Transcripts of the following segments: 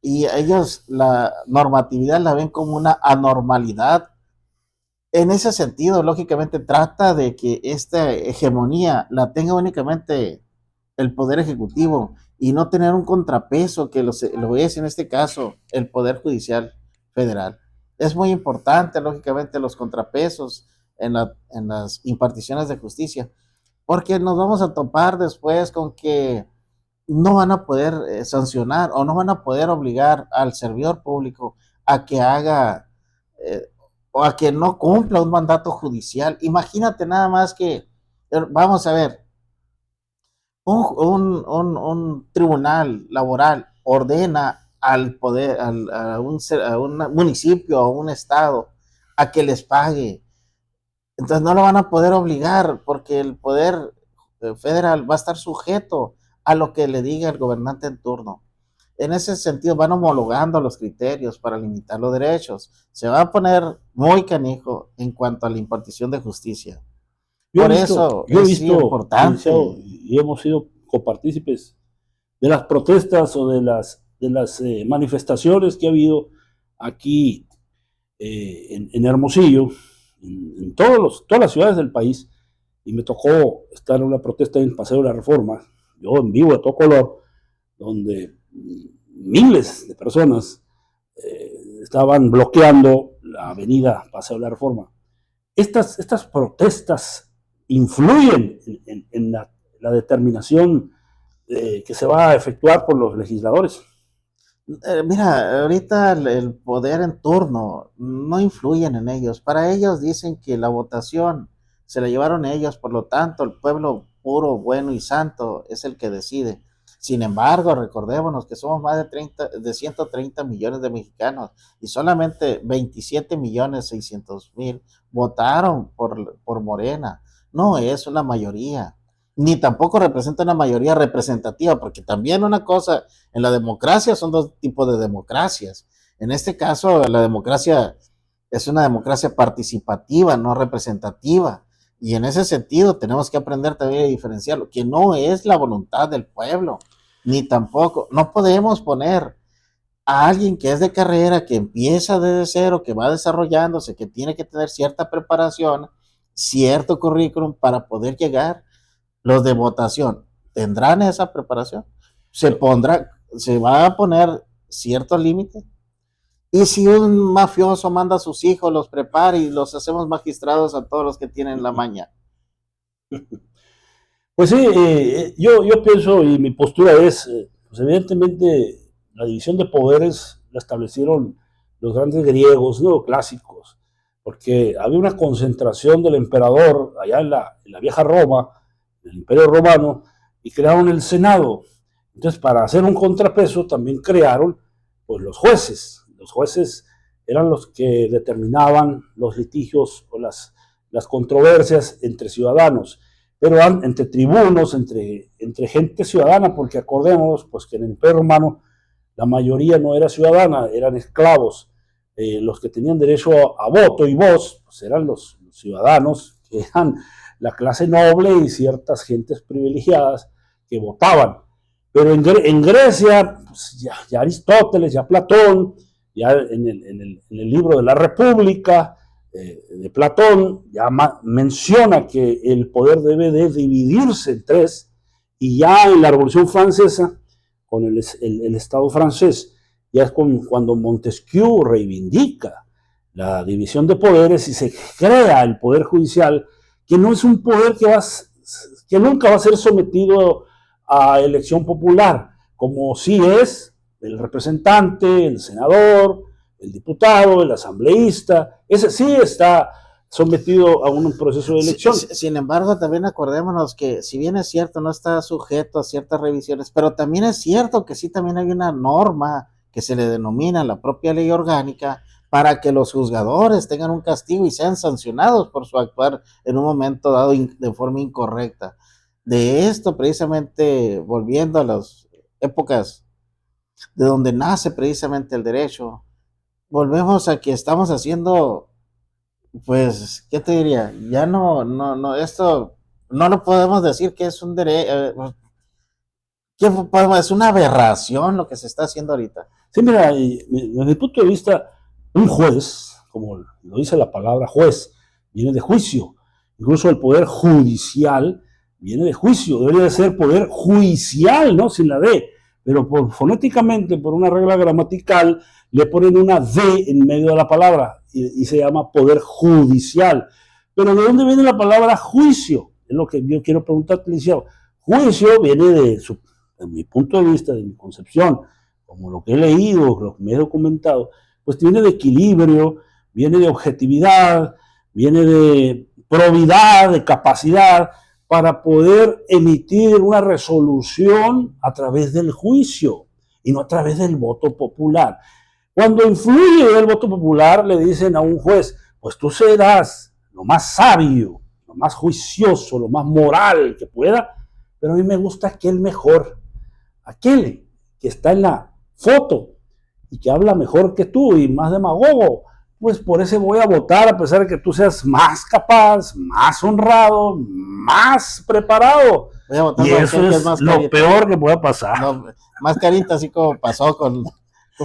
y ellos la normatividad la ven como una anormalidad. En ese sentido, lógicamente, trata de que esta hegemonía la tenga únicamente el Poder Ejecutivo y no tener un contrapeso que lo es en este caso el Poder Judicial Federal. Es muy importante, lógicamente, los contrapesos en las imparticiones de justicia, porque nos vamos a topar después con que no van a poder sancionar o no van a poder obligar al servidor público a que haga eh, o a que no cumpla un mandato judicial. Imagínate nada más que, vamos a ver, un tribunal laboral ordena al poder, a un municipio o un estado a que les pague. Entonces no lo van a poder obligar porque el poder federal va a estar sujeto a lo que le diga el gobernante en turno. En ese sentido van homologando los criterios para limitar los derechos. Se va a poner muy canijo en cuanto a la impartición de justicia. Por eso Yo he es sí visto, licenciado, importante. y hemos sido copartícipes de las protestas o de las manifestaciones que ha habido aquí en Hermosillo, todas las ciudades del país, y me tocó estar en una protesta en Paseo de la Reforma, yo en vivo de todo color, donde miles de personas estaban bloqueando la avenida Paseo de la Reforma. Estas protestas influyen en la determinación que se va a efectuar por los legisladores. Mira, ahorita el poder en turno no influyen en ellos. Para ellos dicen que la votación se la llevaron ellos, por lo tanto el pueblo puro, bueno y santo es el que decide. Sin embargo, recordémonos que somos más de 130 millones de mexicanos y solamente 27.600.000 votaron por Morena. No es una mayoría, ni tampoco representa una mayoría representativa, porque también una cosa en la democracia son dos tipos de democracias. En este caso, la democracia es una democracia participativa, no representativa. Y en ese sentido tenemos que aprender también a diferenciarlo, que no es la voluntad del pueblo, ni tampoco, no podemos poner a alguien que es de carrera, que empieza desde cero, que va desarrollándose, que tiene que tener cierta preparación, cierto currículum para poder llegar. Los de votación tendrán esa preparación, se va a poner ciertos límites. Y si un mafioso manda a sus hijos, los prepara y los hacemos magistrados a todos los que tienen la maña. Pues sí, yo pienso y mi postura es, pues evidentemente la división de poderes la establecieron los grandes griegos, ¿no? Clásicos, porque había una concentración del emperador allá en la vieja Roma, del Imperio Romano, y crearon el Senado. Entonces, para hacer un contrapeso, también crearon pues, los jueces. Los jueces eran los que determinaban los litigios o las controversias entre ciudadanos, pero entre tribunos, entre gente ciudadana, porque acordemos pues, que en el Imperio Romano la mayoría no era ciudadana, eran esclavos. Los que tenían derecho a voto y voz pues, eran los ciudadanos, que eran la clase noble y ciertas gentes privilegiadas que votaban. Pero en Grecia, pues ya Aristóteles, ya Platón, ya en el libro de la República de Platón, ya menciona que el poder debe de dividirse en tres, y ya en la Revolución Francesa, con el Estado francés, ya es cuando Montesquieu reivindica la división de poderes y se crea el Poder Judicial, que no es un poder que nunca va a ser sometido a elección popular, como sí es el representante, el senador, el diputado, el asambleísta. Ese sí está sometido a un proceso de elección. Sin embargo, también acordémonos que si bien es cierto, no está sujeto a ciertas revisiones, pero también es cierto que sí también hay una norma que se le denomina la propia ley orgánica para que los juzgadores tengan un castigo y sean sancionados por su actuar en un momento dado de forma incorrecta. De esto, precisamente, volviendo a las épocas de donde nace precisamente el derecho, volvemos a que estamos haciendo, pues, ¿qué te diría? Ya no, esto no lo podemos decir que es un derecho, Es una aberración lo que se está haciendo ahorita. Sí, mira, desde mi punto de vista, un juez, como lo dice la palabra juez, viene de juicio. Incluso el poder judicial viene de juicio. Debería de ser poder judicial, ¿no? Sin la D. Pero fonéticamente, por una regla gramatical, le ponen una D en medio de la palabra y se llama poder judicial. Pero ¿de dónde viene la palabra juicio? Es lo que yo quiero preguntarte, licenciado. Juicio viene de mi punto de vista, de mi concepción, como lo que he leído, lo que me he documentado, pues viene de equilibrio, viene de objetividad, viene de probidad, de capacidad para poder emitir una resolución a través del juicio y no a través del voto popular. Cuando influye el voto popular, le dicen a un juez, pues tú serás lo más sabio, lo más juicioso, lo más moral que pueda, pero a mí me gusta aquel mejor, aquel que está en la foto y que habla mejor que tú y más demagogo, pues por ese voy a votar a pesar de que tú seas más capaz, más honrado, más preparado. Voy a votar y por eso es más lo carita. peor que puede pasar. No, más carita, así como pasó con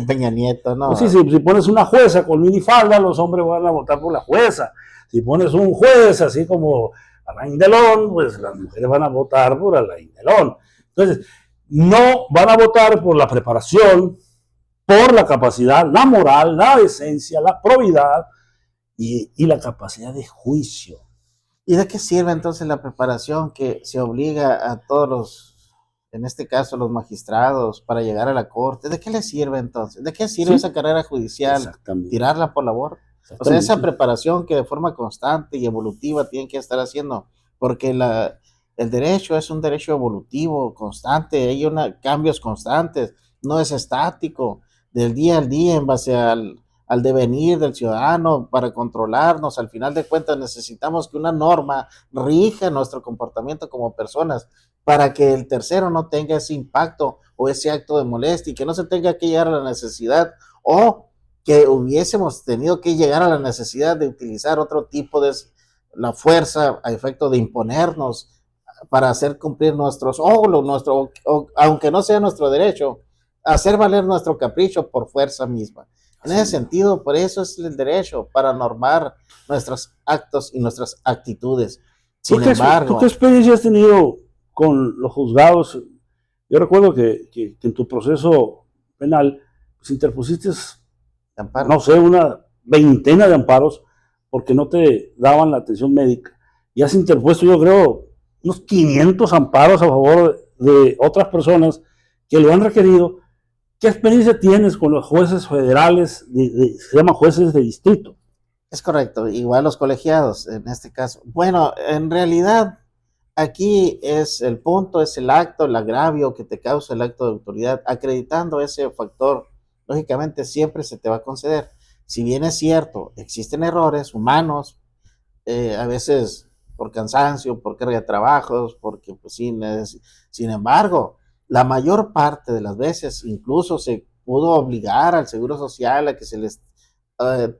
Peña Nieto, ¿no? Pues sí, si pones una jueza con minifalda, los hombres van a votar por la jueza. Si pones un juez así como Alain Delon, pues las mujeres van a votar por Alain Delon. Entonces, no van a votar por la preparación, por la capacidad, la moral, la decencia, la probidad y la capacidad de juicio. ¿Y de qué sirve entonces la preparación que se obliga a todos los, en este caso los magistrados, para llegar a la corte? ¿De qué les sirve entonces? ¿De qué sirve esa carrera judicial? ¿Tirarla por la borda? O sea, esa preparación que de forma constante y evolutiva tienen que estar haciendo, porque el derecho es un derecho evolutivo, constante, hay cambios constantes, no es estático, del día al día en base al devenir del ciudadano para controlarnos. Al final de cuentas necesitamos que una norma rija nuestro comportamiento como personas para que el tercero no tenga ese impacto o ese acto de molestia y que no se tenga que llegar a la necesidad o que hubiésemos tenido que llegar a la necesidad de utilizar otro tipo de la fuerza a efecto de imponernos para hacer cumplir nuestros aunque no sea nuestro derecho, hacer valer nuestro capricho por fuerza misma. En ese sentido, por eso es el derecho, para normar nuestros actos y nuestras actitudes. Sin embargo, ¿tú qué experiencia has tenido con los juzgados? Yo recuerdo que en tu proceso penal pues interpusiste, no sé, una veintena de amparos porque no te daban la atención médica. Y has interpuesto, yo creo, unos 500 amparos a favor de otras personas que lo han requerido. ¿Qué experiencia tienes con los jueces federales, se llaman jueces de distrito? Es correcto, igual los colegiados en este caso. Bueno, en realidad aquí es el punto, es el acto, el agravio que te causa el acto de autoridad. Acreditando ese factor, lógicamente siempre se te va a conceder. Si bien es cierto, existen errores humanos, a veces por cansancio, por carga de trabajos, porque pues sin embargo, la mayor parte de las veces incluso se pudo obligar al Seguro Social a que se les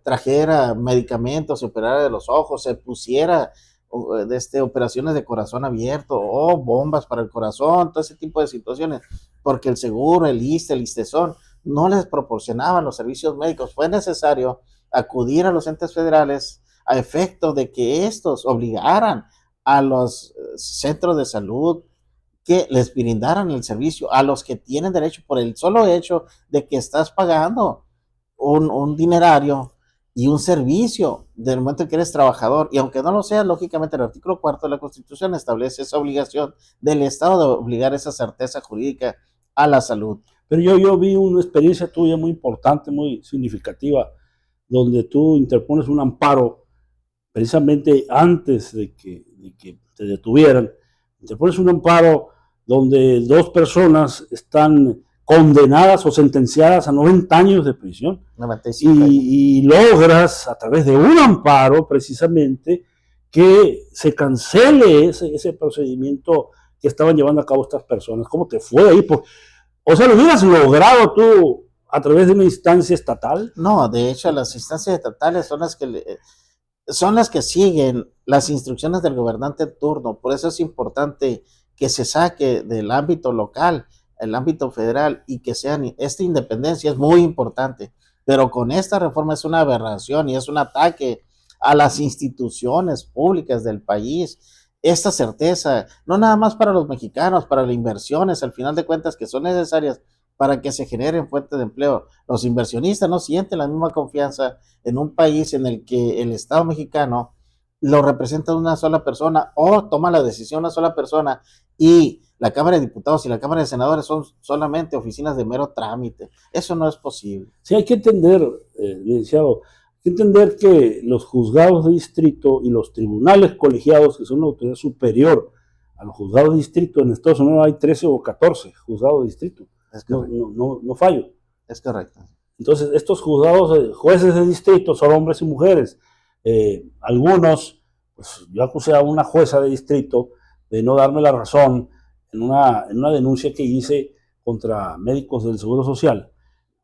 trajera medicamentos, se operara de los ojos, se pusiera operaciones de corazón abierto o bombas para el corazón, todo ese tipo de situaciones, porque el seguro, el ISSSTE, el ISSSTESON no les proporcionaban los servicios médicos. Fue necesario acudir a los entes federales a efecto de que estos obligaran a los centros de salud que les brindaran el servicio a los que tienen derecho por el solo hecho de que estás pagando un dinerario y un servicio del momento en que eres trabajador. Y aunque no lo sea, lógicamente el artículo 4 de la Constitución establece esa obligación del Estado de obligar esa certeza jurídica a la salud. Pero yo vi una experiencia tuya muy importante, muy significativa, donde tú interpones un amparo precisamente antes de que te detuvieran. Interpones un amparo donde dos personas están condenadas o sentenciadas a 90 años de prisión. 95 y logras, a través de un amparo, precisamente, que se cancele ese procedimiento que estaban llevando a cabo estas personas. ¿Cómo te fue ahí? O sea, ¿lo hubieras logrado tú a través de una instancia estatal? No, de hecho, las instancias estatales son las que siguen las instrucciones del gobernante en turno. Por eso es importante que se saque del ámbito local el ámbito federal y que sean, esta independencia es muy importante, pero con esta reforma es una aberración y es un ataque a las instituciones públicas del país. Esta certeza, no nada más para los mexicanos, para las inversiones, al final de cuentas, que son necesarias para que se generen fuentes de empleo. Los inversionistas no sienten la misma confianza en un país en el que el Estado mexicano lo representa una sola persona o toma la decisión una sola persona y la Cámara de Diputados y la Cámara de Senadores son solamente oficinas de mero trámite. Eso no es posible. Sí, hay que entender, licenciado, hay que entender que los juzgados de distrito y los tribunales colegiados, que son una autoridad superior a los juzgados de distrito, en Estados Unidos hay 13 o 14 juzgados de distrito. No fallo. Es correcto. Entonces, estos juzgados, jueces de distrito son hombres y mujeres. Algunos, pues yo acusé a una jueza de distrito de no darme la razón en una denuncia que hice contra médicos del Seguro Social,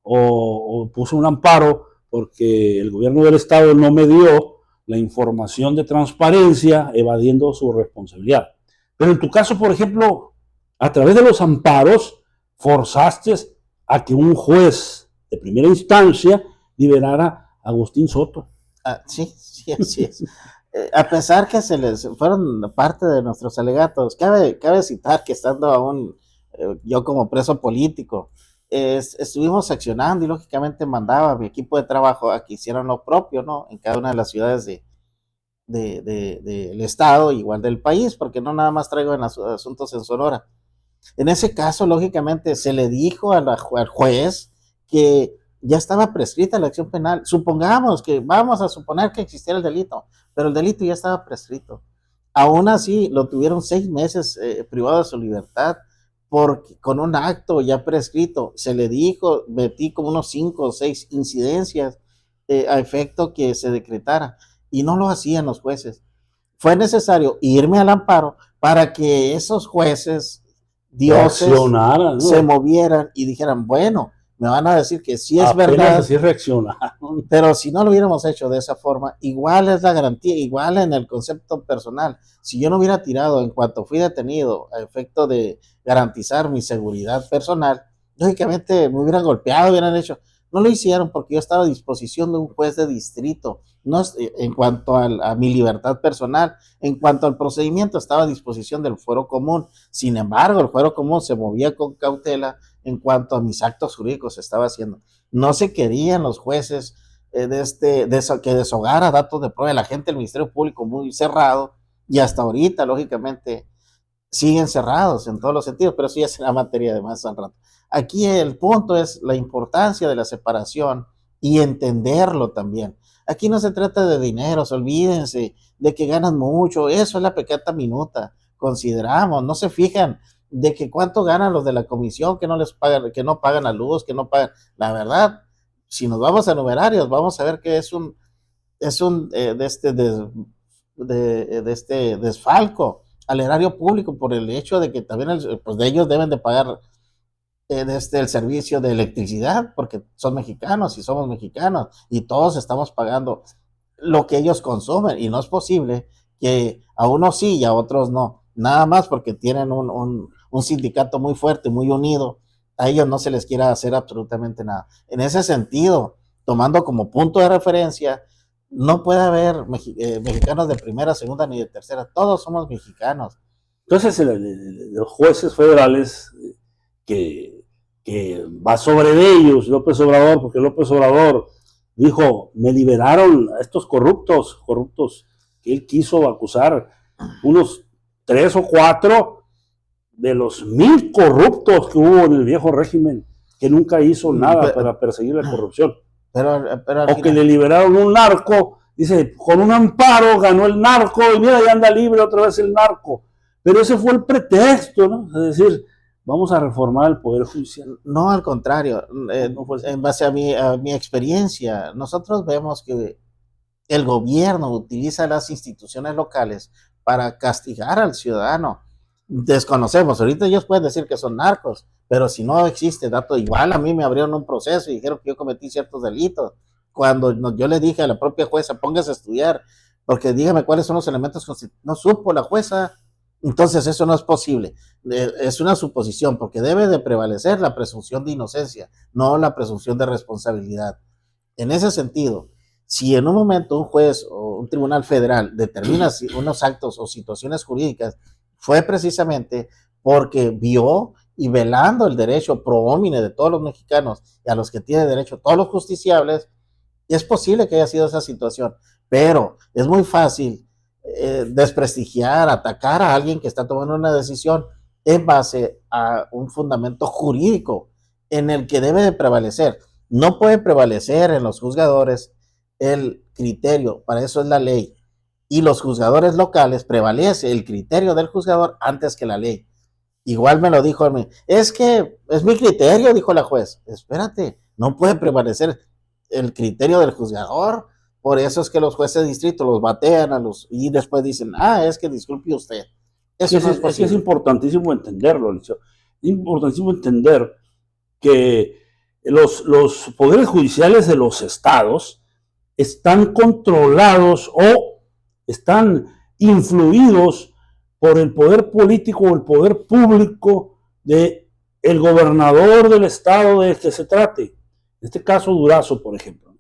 o puse un amparo porque el gobierno del estado no me dio la información de transparencia, evadiendo su responsabilidad. Pero en tu caso, por ejemplo, a través de los amparos, forzaste a que un juez de primera instancia liberara a Agustín Soto. Sí, así es. A pesar que se les fueron parte de nuestros alegatos, cabe citar que estando aún yo como preso político, estuvimos accionando y lógicamente mandaba a mi equipo de trabajo a que hicieran lo propio, ¿no? En cada una de las ciudades del estado, igual del país, porque no nada más traigo en asuntos en Sonora. En ese caso, lógicamente, se le dijo al juez que ya estaba prescrita la acción penal. Supongamos que, vamos a suponer que existiera el delito, pero el delito ya estaba prescrito. Aún así, lo tuvieron 6 meses privado de su libertad, porque con un acto ya prescrito, se le dijo, metí como unos 5 o 6 incidencias a efecto que se decretara, y no lo hacían los jueces. Fue necesario irme al amparo para que esos jueces dioses ¿no? se movieran y dijeran, bueno, me van a decir que sí es apenas verdad, así reaccionaron. Pero si no lo hubiéramos hecho de esa forma, igual es la garantía, igual en el concepto personal. Si yo no hubiera tirado en cuanto fui detenido a efecto de garantizar mi seguridad personal, lógicamente me hubieran golpeado, hubieran hecho. No lo hicieron porque yo estaba a disposición de un juez de distrito. No, en cuanto a mi libertad personal, en cuanto al procedimiento, estaba a disposición del fuero común. Sin embargo, el fuero común se movía con cautela en cuanto a mis actos jurídicos se estaba haciendo. No se querían los jueces que deshogara datos de prueba. La gente del Ministerio Público muy cerrado y hasta ahorita, lógicamente, siguen cerrados en todos los sentidos, pero eso ya será materia de más al rato. Aquí el punto es la importancia de la separación y entenderlo también. Aquí no se trata de dineros, olvídense de que ganan mucho, eso es la pecata minuta, consideramos, no se fijan de que cuánto ganan los de la comisión, que no les pagan, que no pagan la luz, que no pagan, la verdad, si nos vamos a numerarios, vamos a ver que es un de este desfalco al erario público por el hecho de que también pues de ellos deben de pagar el servicio de electricidad, porque son mexicanos y somos mexicanos, y todos estamos pagando lo que ellos consumen, y no es posible que a unos sí y a otros no, nada más porque tienen un sindicato muy fuerte, muy unido, a ellos no se les quiera hacer absolutamente nada. En ese sentido, tomando como punto de referencia, no puede haber mexicanos de primera, segunda ni de tercera, todos somos mexicanos. Entonces, los jueces federales que va sobre ellos López Obrador, porque López Obrador dijo, me liberaron a estos corruptos que él quiso acusar, unos 3 o 4 de los 1000 corruptos que hubo en el viejo régimen, que nunca hizo nada para perseguir la corrupción. Pero o final, que le liberaron un narco, dice, con un amparo ganó el narco, y mira, ya anda libre otra vez el narco. Pero ese fue el pretexto, ¿no? Es decir, vamos a reformar el Poder Judicial. No, al contrario, en base a mi experiencia, nosotros vemos que el gobierno utiliza las instituciones locales para castigar al ciudadano. Desconocemos, ahorita ellos pueden decir que son narcos, pero si no existe dato, igual a mí me abrieron un proceso y dijeron que yo cometí ciertos delitos. Cuando yo le dije a la propia jueza, póngase a estudiar, porque dígame cuáles son los elementos, no supo la jueza. Entonces eso no es posible, es una suposición, porque debe de prevalecer la presunción de inocencia, no la presunción de responsabilidad. En ese sentido, si en un momento un juez o un tribunal federal determina unos actos o situaciones jurídicas, fue precisamente porque vio y velando el derecho pro homine de todos los mexicanos y a los que tiene derecho todos los justiciables, es posible que haya sido esa situación, pero es muy fácil desprestigiar, atacar a alguien que está tomando una decisión en base a un fundamento jurídico en el que debe de prevalecer. No puede prevalecer en los juzgadores el criterio, para eso es la ley. Y los juzgadores locales prevalece el criterio del juzgador antes que la ley. Igual me lo dijo, es que es mi criterio, dijo la juez. Espérate, no puede prevalecer el criterio del juzgador. Por eso es que los jueces de distrito los batean y después dicen, es que disculpe usted. Eso no es posible. Es que es importantísimo entenderlo, Liceo. Es importantísimo entender que los poderes judiciales de los estados están controlados o están influidos por el poder político o el poder público de el gobernador del estado del que se trate, en este caso Durazo, por ejemplo,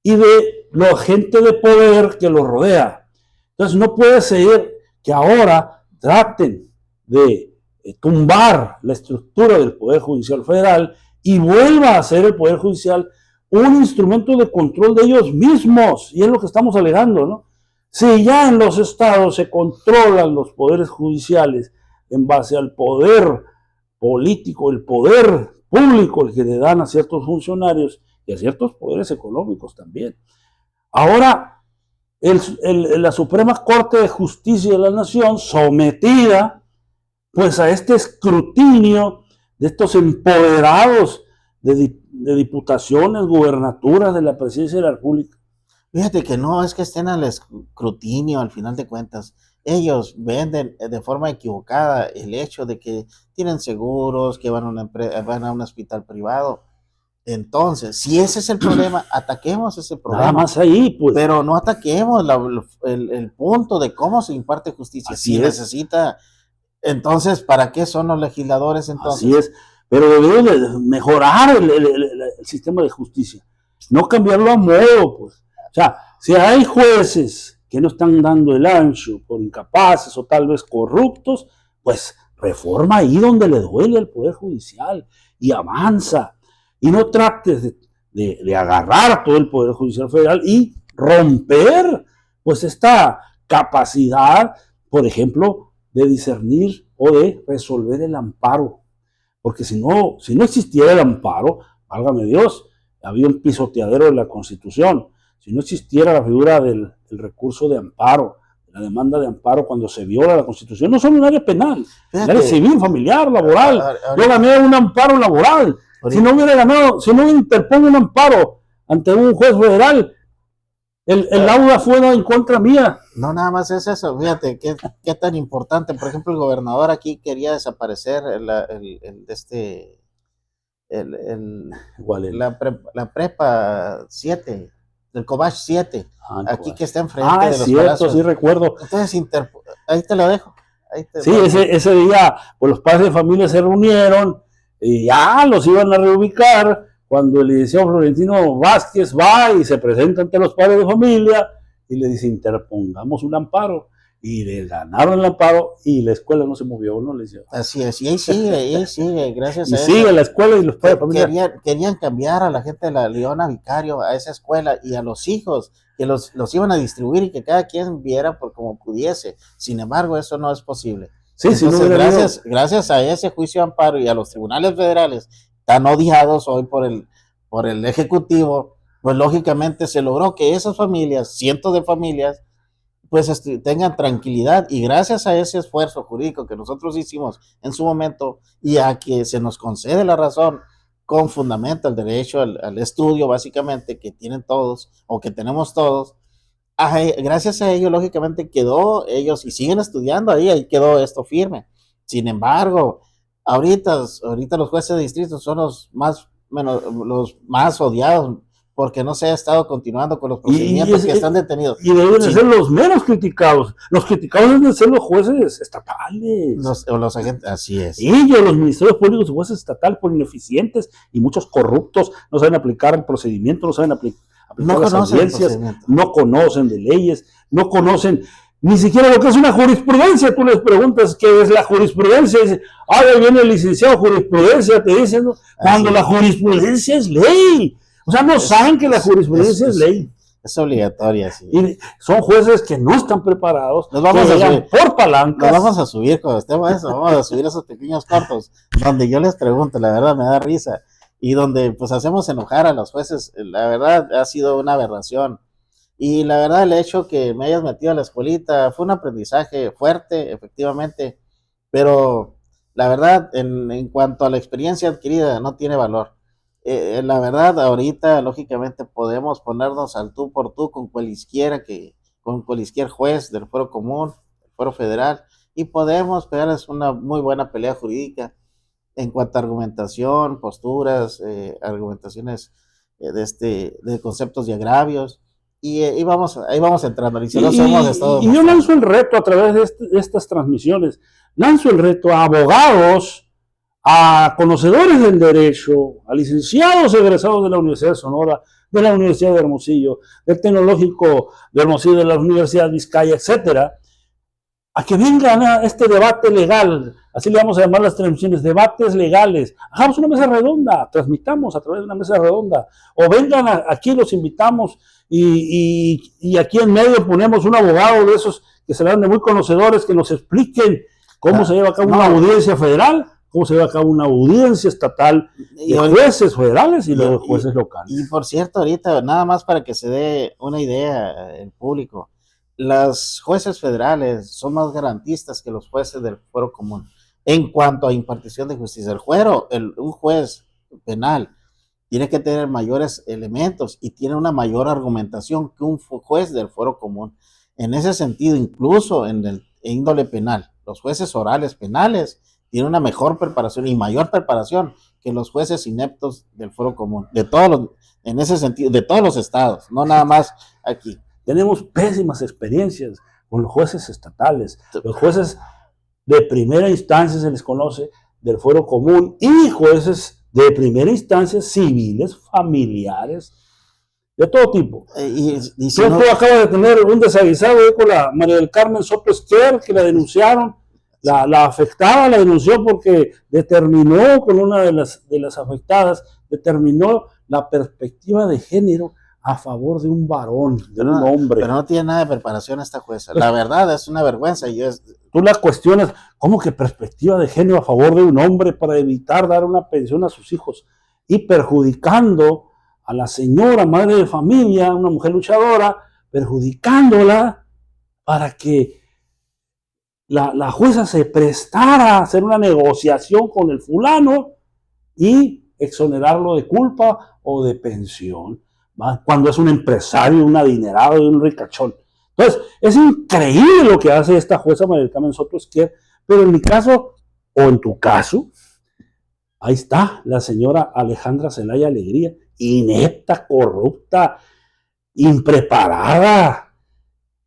y de la gente de poder que lo rodea. Entonces no puede ser que ahora traten de tumbar la estructura del Poder Judicial Federal y vuelva a ser el Poder Judicial un instrumento de control de ellos mismos, y es lo que estamos alegando, ¿no? Si ya en los estados se controlan los poderes judiciales en base al poder político, el poder público, el que le dan a ciertos funcionarios y a ciertos poderes económicos también. Ahora, la Suprema Corte de Justicia de la Nación, sometida pues a este escrutinio de estos empoderados de diputaciones, gubernaturas de la Presidencia de la República. Fíjate que no es que estén al escrutinio, al final de cuentas. Ellos venden de forma equivocada el hecho de que tienen seguros, que van a un hospital privado. Entonces, si ese es el problema, ataquemos ese problema. Nada más ahí, pues. Pero no ataquemos el punto de cómo se imparte justicia. Así si necesita, entonces, ¿para qué son los legisladores entonces? Así es, pero debemos de mejorar el sistema de justicia, no cambiarlo a modo, pues. O sea, si hay jueces que no están dando el ancho por incapaces o tal vez corruptos, pues reforma ahí donde le duele al Poder Judicial y avanza. Y no trates de agarrar todo el Poder Judicial Federal y romper pues esta capacidad, por ejemplo, de discernir o de resolver el amparo. Porque si no existiera el amparo, válgame Dios, había un pisoteadero de la Constitución. Si no existiera la figura del recurso de amparo, la demanda de amparo cuando se viola la Constitución, no solo en área penal, en área civil, familiar, laboral. Yo gané un amparo laboral. Si no hubiera ganado, si no interpongo un amparo ante un juez federal, el lauda fue en contra mía. No, nada más es eso. Fíjate qué tan importante. Por ejemplo, el gobernador aquí quería desaparecer la prepa 7, el Cobach 7, aquí que está enfrente de los palacios. Sí, recuerdo. Entonces, ahí te lo dejo. Sí, ese día, pues los padres de familia se reunieron y ya los iban a reubicar cuando el licenciado Florentino Vázquez va y se presenta ante los padres de familia y le dice, interpongamos un amparo. Y le ganaron el amparo y la escuela no se movió, ¿no? Le decía. Así es, y ahí sigue, gracias a eso. Y sigue la escuela y los padres de familia. Querían cambiar a la gente de la Leona Vicario a esa escuela y a los hijos, que los iban a distribuir y que cada quien viera por como pudiese. Sin embargo, eso no es posible. Sí, entonces, gracias a ese juicio de amparo y a los tribunales federales tan odiados hoy por el Ejecutivo, pues lógicamente se logró que esas familias, cientos de familias, pues tengan tranquilidad, y gracias a ese esfuerzo jurídico que nosotros hicimos en su momento y a que se nos concede la razón con fundamento, el derecho al estudio básicamente que tienen todos o que tenemos todos, gracias a ello lógicamente quedó ellos y siguen estudiando ahí quedó esto firme. Sin embargo, ahorita los jueces de distrito son los más odiados porque no se ha estado continuando con los procedimientos que están detenidos. Y deben de ser los menos criticados. Los criticados deben de ser los jueces estatales. Los agentes, así es. Ellos, los ministerios públicos y jueces estatales, por ineficientes y muchos corruptos, no saben aplicar el procedimiento, no saben aplicar las audiencias, no conocen de leyes, no conocen ni siquiera lo que es una jurisprudencia. Tú les preguntas qué es la jurisprudencia y dicen, ahí viene el licenciado jurisprudencia, te dicen, ¿no? Cuando la jurisprudencia es ley. O sea, no saben que la jurisprudencia es ley. Es obligatoria, sí. Y son jueces que no están preparados, nos vamos a subir por palancas. Nos vamos a subir cuando estemos eso, vamos a subir esos pequeños cortos, donde yo les pregunto, la verdad me da risa, y donde pues hacemos enojar a los jueces. La verdad ha sido una aberración. Y la verdad el hecho que me hayas metido a la escuelita fue un aprendizaje fuerte, efectivamente, pero la verdad en cuanto a la experiencia adquirida no tiene valor. La verdad ahorita lógicamente podemos ponernos al tú por tú con cualquier juez del fuero común, del fuero federal, y podemos pegarles una muy buena pelea jurídica en cuanto a argumentación, posturas, argumentaciones de conceptos y agravios. Y ahí vamos entrando. Y yo lanzo el reto a través de estas transmisiones, lanzo el reto a abogados, a conocedores del derecho, a licenciados egresados de la Universidad de Sonora, de la Universidad de Hermosillo, del Tecnológico de Hermosillo, de la Universidad de Vizcaya, etcétera, a que vengan a este debate legal, así le vamos a llamar las transmisiones, debates legales. Hagamos una mesa redonda, transmitamos a través de una mesa redonda, o vengan aquí, los invitamos, y aquí en medio ponemos un abogado de esos que serán de muy conocedores, que nos expliquen cómo se lleva a cabo una audiencia federal, cómo se lleva a cabo una audiencia estatal de jueces federales y los jueces locales. Y por cierto, ahorita, nada más para que se dé una idea el público, los jueces federales son más garantistas que los jueces del fuero común en cuanto a impartición de justicia. Un juez penal tiene que tener mayores elementos y tiene una mayor argumentación que un juez del fuero común. En ese sentido, incluso en el índole penal, los jueces orales penales tienen una mejor preparación y mayor preparación que los jueces ineptos del fuero común, en ese sentido, de todos los estados, no nada más aquí. Tenemos pésimas experiencias con los jueces estatales, los jueces de primera instancia se les conoce del fuero común, y jueces de primera instancia civiles, familiares, de todo tipo. Tú acabas de tener un desaguisado con la María del Carmen Soto Esquer, que la denunciaron, la afectada la denunció porque determinó con una de las afectadas, determinó la perspectiva de género a favor de un varón, de un hombre. Pero no tiene nada de preparación esta jueza. La verdad es una vergüenza. Tú la cuestionas, ¿cómo que perspectiva de género a favor de un hombre para evitar dar una pensión a sus hijos? Y perjudicando a la señora madre de familia, una mujer luchadora, perjudicándola para que la jueza se prestara a hacer una negociación con el fulano y exonerarlo de culpa o de pensión, ¿va? Cuando es un empresario, un adinerado y un ricachón. Entonces, es increíble lo que hace esta jueza María del Carmen Soto Esquer, pero en mi caso, o en tu caso, ahí está la señora Alejandra Zelaya Alegría, inepta, corrupta, impreparada,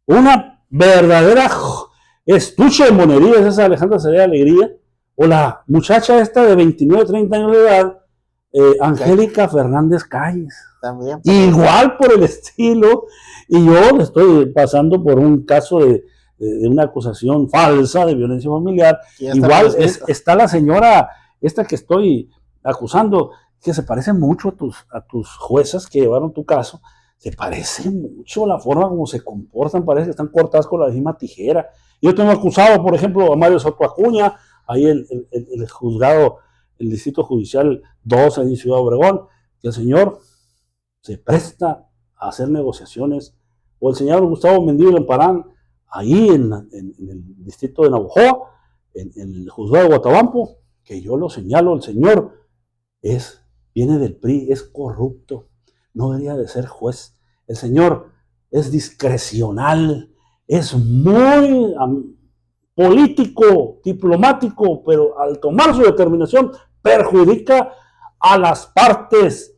una verdadera estuche de monerías esa Alejandra Zelaya Alegría, o la muchacha esta de 29, 30 años de edad, Angélica Fernández Calles. También. Igual por el estilo, y yo estoy pasando por un caso de una acusación falsa de violencia familiar. Igual está la señora esta que estoy acusando, que se parece mucho a tus juezas que llevaron tu caso, se parece mucho la forma como se comportan, parece que están cortadas con la misma tijera. Yo tengo acusado, por ejemplo, a Mario Soto Acuña, ahí el juzgado, el Distrito Judicial 2 ahí en Ciudad Obregón, que el señor se presta a hacer negociaciones, o el señor Gustavo Mendívil Lamparán, ahí en el distrito de Navojoa, en el juzgado de Guatabampo, que yo lo señalo, el señor viene del PRI, es corrupto, no debería de ser juez. El señor es discrecional, es muy político, diplomático, pero al tomar su determinación perjudica a las partes.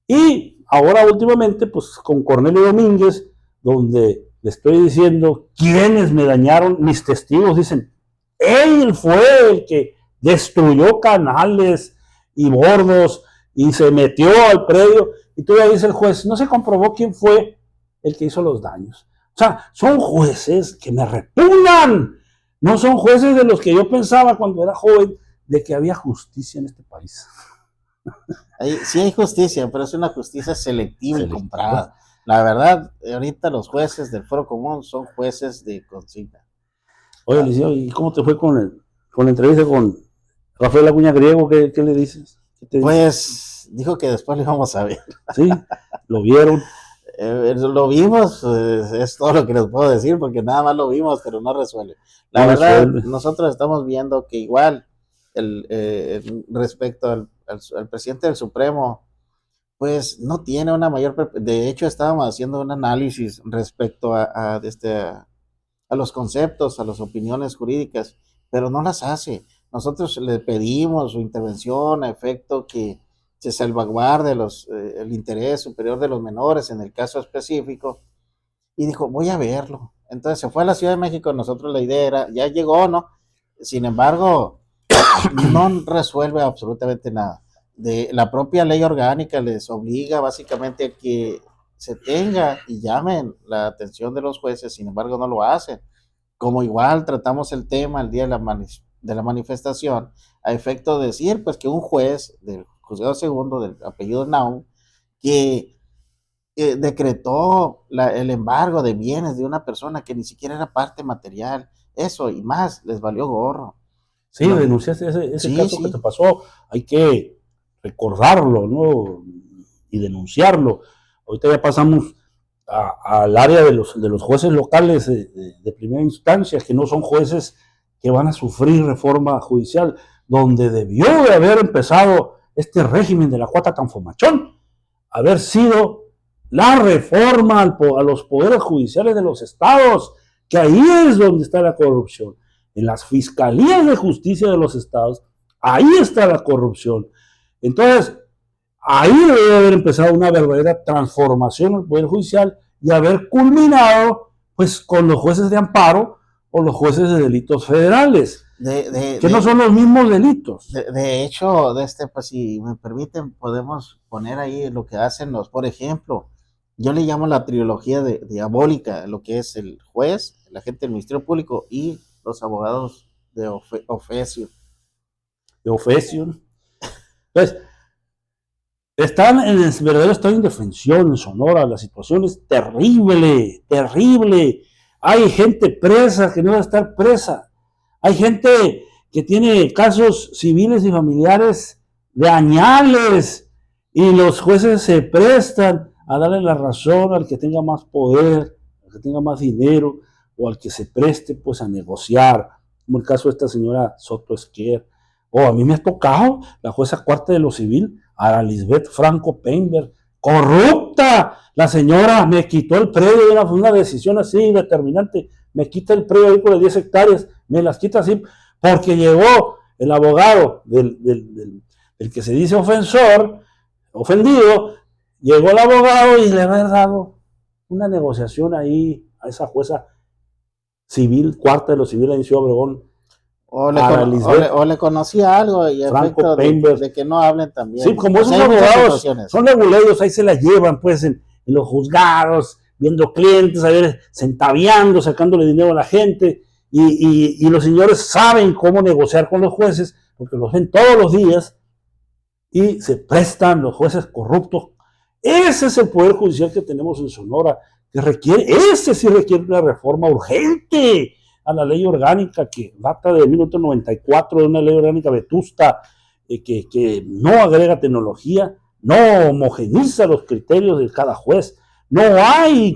Y ahora últimamente, pues con Cornelio Domínguez, donde le estoy diciendo quiénes me dañaron, mis testigos dicen, él fue el que destruyó canales y bordos y se metió al predio, y todavía dice el juez, no se comprobó quién fue el que hizo los daños. O sea, son jueces que me repugnan, no son jueces de los que yo pensaba cuando era joven, de que había justicia en este país. Sí hay justicia, pero es una justicia selectiva y comprada. La verdad, ahorita los jueces del Fuero Común son jueces de consigna. Oye, Liceo, ¿y cómo te fue con la entrevista con Rafael Acuña Griego? ¿Qué le dices? Pues dijo que después lo íbamos a ver. Sí, lo vieron. Lo vimos, es todo lo que les puedo decir, porque nada más lo vimos, pero no resuelve. La verdad, nosotros estamos viendo que igual respecto al presidente del Supremo, pues no tiene una mayor... De hecho, estábamos haciendo un análisis respecto a los conceptos, a las opiniones jurídicas, pero no las hace. Nosotros le pedimos su intervención a efecto que se salvaguarde el interés superior de los menores en el caso específico, y dijo, voy a verlo. Entonces se fue a la Ciudad de México, nosotros la idea era, ya llegó, ¿no? Sin embargo, no resuelve absolutamente nada. La propia ley orgánica les obliga básicamente a que se tenga y llamen la atención de los jueces, sin embargo no lo hacen. Como igual tratamos el tema el día de la manifestación, a efecto de decir pues que un juez del juzgado segundo del apellido Naum, que decretó el embargo de bienes de una persona que ni siquiera era parte material, eso y más, les valió gorro. Sí, denunciaste ese caso que te pasó, hay que recordarlo, ¿no? Y denunciarlo. Ahorita ya pasamos al área de los jueces locales de primera instancia, que no son jueces que van a sufrir reforma judicial, donde debió de haber empezado este régimen de la cuata canfomachón, haber sido la reforma a los poderes judiciales de los estados, que ahí es donde está la corrupción. En las fiscalías de justicia de los estados, ahí está la corrupción. Entonces, ahí debe haber empezado una verdadera transformación del Poder Judicial y haber culminado pues con los jueces de amparo o los jueces de delitos federales, que no son los mismos delitos. De hecho, pues si me permiten, podemos poner ahí lo que hacen por ejemplo, yo le llamo la trilogía diabólica, lo que es el juez, el agente del Ministerio Público y los abogados de oficio. Entonces, están en el verdadero estado de indefensión en Sonora, la situación es terrible, terrible. Hay gente presa que no va a estar presa. Hay gente que tiene casos civiles y familiares de añales y los jueces se prestan a darle la razón al que tenga más poder, al que tenga más dinero o al que se preste pues a negociar, como el caso de esta señora Soto Esquer. A mí me ha tocado la jueza cuarta de lo civil, Ara Lisbeth Franco Peinberg, corrupta. La señora me quitó el predio de una decisión así determinante, me quita el predio ahí por las 10 hectáreas, me las quita así, porque llegó el abogado del que se dice ofendido, llegó el abogado y le había dado una negociación ahí a esa jueza civil, cuarta de lo civil en Ciudad Obregón. O le conocía algo y efecto de que no hablen también. Sí, como esos abogados son reguleros, ahí se la llevan pues en los juzgados, viendo clientes, a ver, centaviando, sacándole dinero a la gente, y los señores saben cómo negociar con los jueces, porque los ven todos los días, y se prestan los jueces corruptos. Ese es el poder judicial que tenemos en Sonora, ese sí requiere una reforma urgente a la ley orgánica que data de 1994, de una ley orgánica vetusta, que no agrega tecnología, no homogeniza los criterios de cada juez, no hay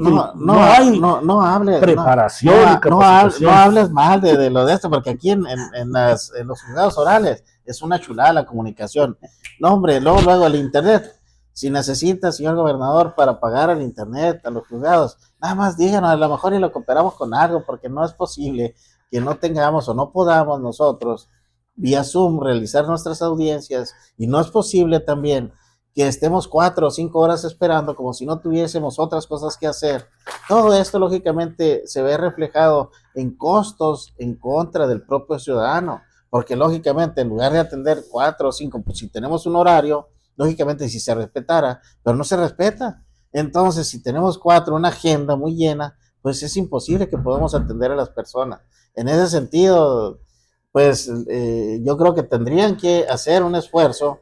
preparación. No hables mal de lo de esto, porque aquí en los juzgados orales es una chulada la comunicación. No, hombre, luego el internet. Si necesita, señor gobernador, para pagar el internet a los juzgados, nada más díganos, a lo mejor y lo cooperamos con algo, porque no es posible que no tengamos o no podamos nosotros vía Zoom realizar nuestras audiencias, y no es posible también que estemos 4 o 5 horas esperando como si no tuviésemos otras cosas que hacer. Todo esto lógicamente se ve reflejado en costos en contra del propio ciudadano, porque lógicamente en lugar de atender 4 o 5, pues si tenemos un horario, lógicamente si se respetara, pero no se respeta. Entonces, si tenemos una agenda muy llena, pues es imposible que podamos atender a las personas. En ese sentido, pues yo creo que tendrían que hacer un esfuerzo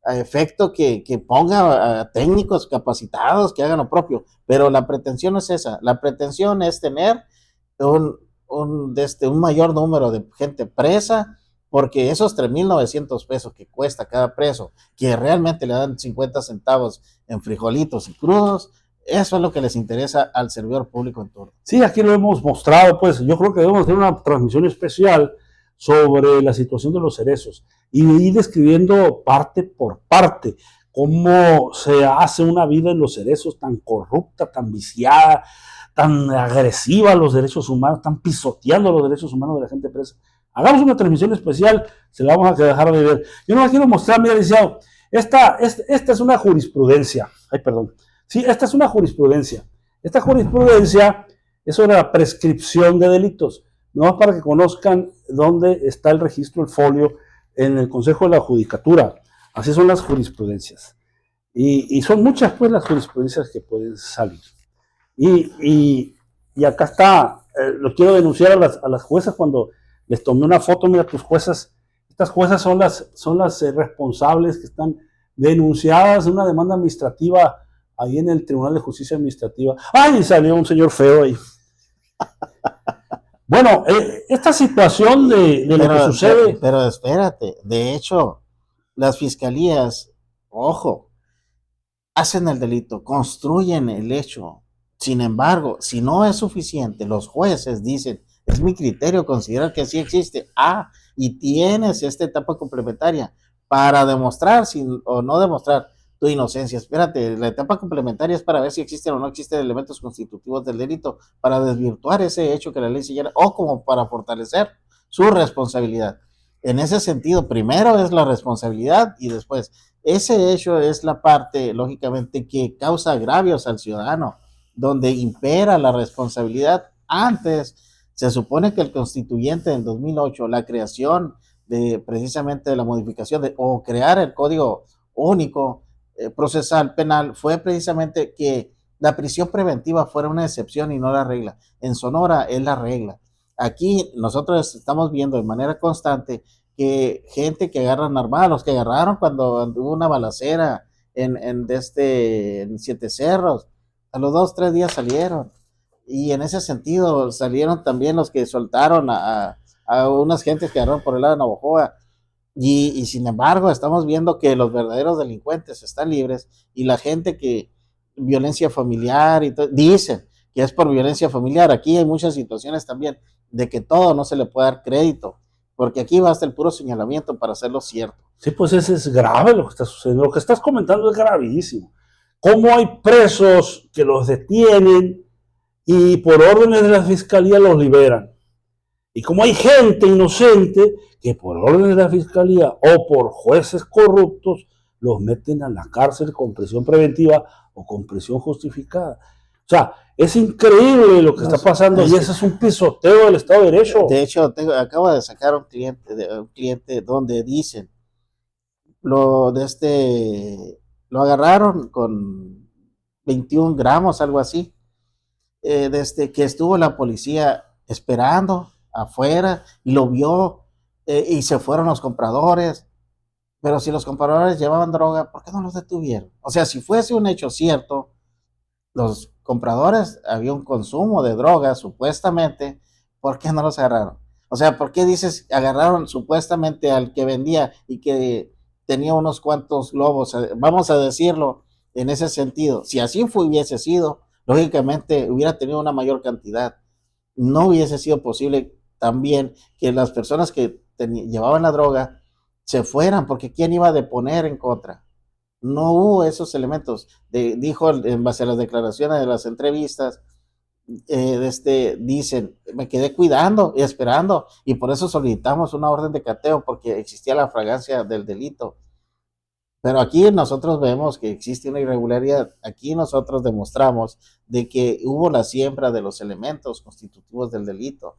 a efecto que ponga a técnicos capacitados que hagan lo propio, pero la pretensión no es esa, la pretensión es tener un mayor número de gente presa, porque esos 3,900 pesos que cuesta cada preso, que realmente le dan 50 centavos en frijolitos y crudos, eso es lo que les interesa al servidor público en turno. Sí, aquí lo hemos mostrado, pues yo creo que debemos hacer una transmisión especial sobre la situación de los cerezos y ir describiendo parte por parte cómo se hace una vida en los cerezos tan corrupta, tan viciada, tan agresiva a los derechos humanos, tan pisoteando los derechos humanos de la gente presa. Hagamos una transmisión especial, se la vamos a dejar de ver. Yo no la quiero mostrar, mira, licenciado, esta es una jurisprudencia. Ay, perdón. Sí, esta es una jurisprudencia. Esta jurisprudencia es sobre la prescripción de delitos. No para que conozcan dónde está el registro, el folio, en el Consejo de la Judicatura. Así son las jurisprudencias. Y son muchas, pues, las jurisprudencias que pueden salir. Y acá está, lo quiero denunciar a las juezas cuando les tomé una foto. Mira, tus juezas, estas juezas son las responsables que están denunciadas en una demanda administrativa ahí en el Tribunal de Justicia Administrativa. ¡Ay! Salió un señor feo ahí. Bueno, esta situación de lo que sucede... Pero espérate, de hecho, las fiscalías, ojo, hacen el delito, construyen el hecho. Sin embargo, si no es suficiente, los jueces dicen, es mi criterio considerar que sí existe. Y tienes esta etapa complementaria para demostrar o no demostrar tu inocencia. Espérate, la etapa complementaria es para ver si existen o no existen elementos constitutivos del delito, para desvirtuar ese hecho que la ley señala, o como para fortalecer su responsabilidad. En ese sentido, primero es la responsabilidad y después, ese hecho es la parte, lógicamente, que causa agravios al ciudadano, donde impera la responsabilidad. Antes, se supone que el constituyente en 2008, la creación de precisamente de la modificación o crear el Código Único Procesal Penal, fue precisamente que la prisión preventiva fuera una excepción y no la regla. En Sonora es la regla. Aquí nosotros estamos viendo de manera constante que gente que agarran armados, los que agarraron cuando hubo una balacera en Siete Cerros, a los 2 o 3 días salieron. Y en ese sentido salieron también los que soltaron a unas gentes que agarraron por el lado de Navojoa. Y sin embargo, estamos viendo que los verdaderos delincuentes están libres y la gente que violencia familiar y todo, dicen que es por violencia familiar. Aquí hay muchas situaciones también de que todo no se le puede dar crédito, porque aquí basta el puro señalamiento para hacerlo cierto. Sí, pues eso es grave lo que está sucediendo. Lo que estás comentando es gravísimo. ¿Cómo hay presos que los detienen y por órdenes de la fiscalía los liberan? Y como hay gente inocente que por orden de la fiscalía o por jueces corruptos los meten a la cárcel con prisión preventiva o con prisión justificada. O sea, es increíble lo que está pasando y ese es un pisoteo del Estado de Derecho. De hecho, acabo de sacar un cliente donde dicen lo agarraron con 21 gramos, algo así, desde que estuvo la policía esperando afuera y lo vio, y se fueron los compradores. Pero si los compradores llevaban droga, ¿por qué no los detuvieron? O sea, si fuese un hecho cierto, los compradores, había un consumo de droga supuestamente, ¿por qué no los agarraron? O sea, ¿por qué dices agarraron supuestamente al que vendía y que tenía unos cuantos globos? Vamos a decirlo en ese sentido. Si así hubiese sido, lógicamente hubiera tenido una mayor cantidad. No hubiese sido posible también que las personas que llevaban la droga se fueran, porque ¿quién iba a deponer en contra? No hubo esos elementos. Dijo en base a las declaraciones de las entrevistas, dicen, me quedé cuidando y esperando, y por eso solicitamos una orden de cateo, porque existía la fragancia del delito. Pero aquí nosotros vemos que existe una irregularidad. Aquí nosotros demostramos de que hubo la siembra de los elementos constitutivos del delito.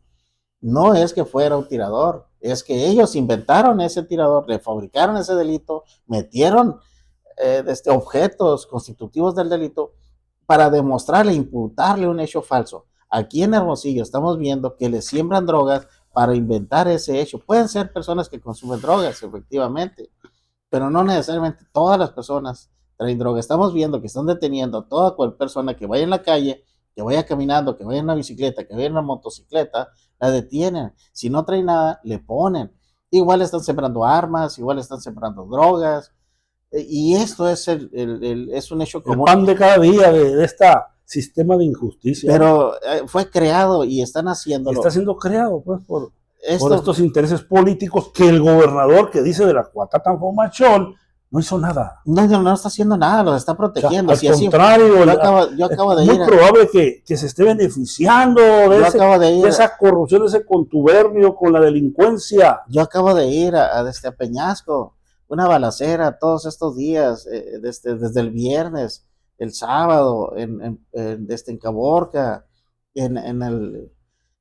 No es que fuera un tirador, es que ellos inventaron ese tirador, le fabricaron ese delito, metieron objetos constitutivos del delito para demostrarle, imputarle un hecho falso. Aquí en Hermosillo estamos viendo que le siembran drogas para inventar ese hecho. Pueden ser personas que consumen drogas, efectivamente, pero no necesariamente todas las personas traen droga. Estamos viendo que están deteniendo a toda cual persona que vaya en la calle, que vaya caminando, que vaya en una bicicleta, que vaya en una motocicleta, la detienen. Si no trae nada, le ponen. Igual están sembrando armas, igual están sembrando drogas. Y esto es, es un hecho común. El pan de cada día de este sistema de injusticia. Pero fue creado y están haciéndolo. Está siendo creado pues por estos intereses políticos que el gobernador que dice de la Cuatá Machón no hizo nada. No está haciendo nada, los está protegiendo. O sea, al contrario, yo acabo de ir. Es muy probable que se esté beneficiando de esa corrupción, de ese contubernio con la delincuencia. Yo acabo de ir a Peñasco, una balacera todos estos días, desde el viernes, el sábado, en Caborca,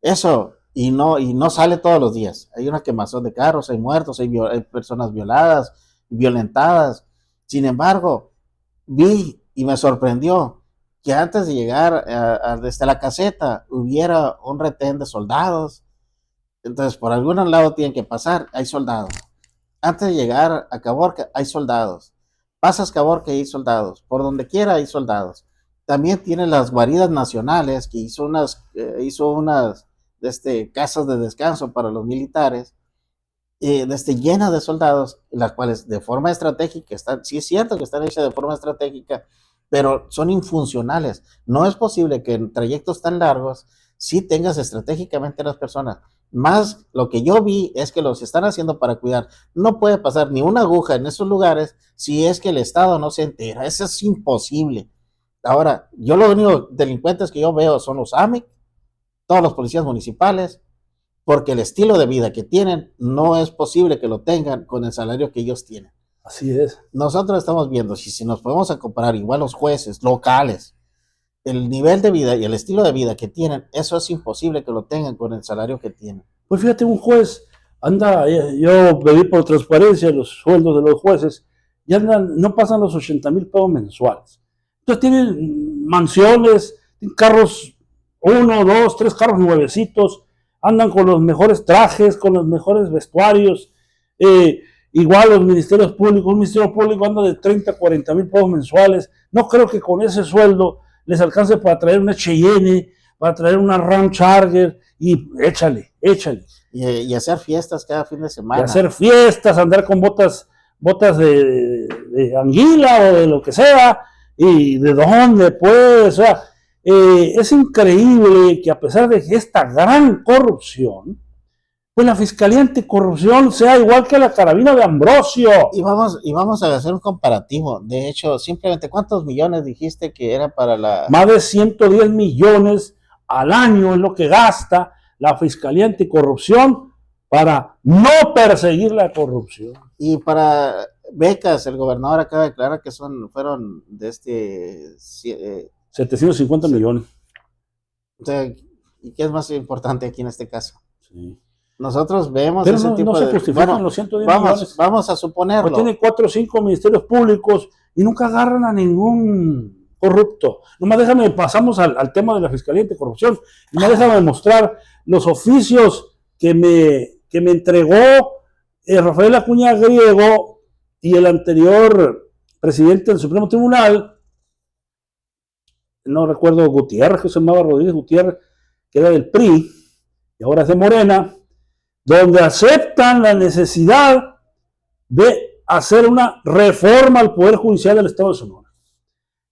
eso. Y no sale todos los días. Hay una quemazón de carros, hay muertos, hay personas violadas, violentadas. Sin embargo, vi y me sorprendió que antes de llegar desde la caseta hubiera un retén de soldados. Entonces, por algún lado tienen que pasar, hay soldados. Antes de llegar a Caborca, hay soldados. Pasas Caborca y hay soldados. Por donde quiera hay soldados. También tiene las guaridas nacionales, que hizo unas casas de descanso para los militares, llenas de soldados, las cuales de forma estratégica sí es cierto que están hechas de forma estratégica, pero son infuncionales. No es posible que en trayectos tan largos sí tengas estratégicamente a las personas. Más lo que yo vi es que los están haciendo para cuidar. No puede pasar ni una aguja en esos lugares si es que el Estado no se entera. Eso es imposible. Ahora, yo los únicos delincuentes que yo veo son los AMIC, todos los policías municipales, porque el estilo de vida que tienen no es posible que lo tengan con el salario que ellos tienen. Así es. Nosotros estamos viendo, si nos podemos comparar igual los jueces locales, el nivel de vida y el estilo de vida que tienen, eso es imposible que lo tengan con el salario que tienen. Pues fíjate, un juez yo pedí por transparencia los sueldos de los jueces y no pasan los 80,000 pesos mensuales. Entonces tienen mansiones, tienen carros, 1, 2, 3 carros nuevecitos, andan con los mejores trajes, con los mejores vestuarios, igual los ministerios públicos, un ministerio público anda de 30, 40,000 pesos mensuales. No creo que con ese sueldo les alcance para traer una Cheyenne, para traer una Ram Charger y échale. Y hacer fiestas cada fin de semana. Y hacer fiestas, andar con botas de anguila o de lo que sea. ¿Y de dónde, pues? O sea, es increíble que a pesar de esta gran corrupción, pues la Fiscalía Anticorrupción sea igual que la carabina de Ambrosio. Y vamos a hacer un comparativo. De hecho, simplemente, ¿cuántos millones dijiste que era para la...? Más de 110 millones al año es lo que gasta la Fiscalía Anticorrupción para no perseguir la corrupción. Y para becas, el gobernador acaba de declarar que fueron de 750 millones. O sea, ¿y qué es más importante aquí en este caso? Sí. Nosotros vemos pero ese tipo no de... se justifican los 110 millones. Vamos a suponerlo. Pues tiene 4 o 5 ministerios públicos y nunca agarran a ningún corrupto. Nomás pasamos al tema de la Fiscalía Anticorrupción. Nomás déjame mostrar los oficios que me entregó Rafael Acuña Griego y el anterior presidente del Supremo Tribunal, no recuerdo, Gutiérrez, que se llamaba Rodríguez Gutiérrez, que era del PRI y ahora es de Morena, donde aceptan la necesidad de hacer una reforma al Poder Judicial del Estado de Sonora.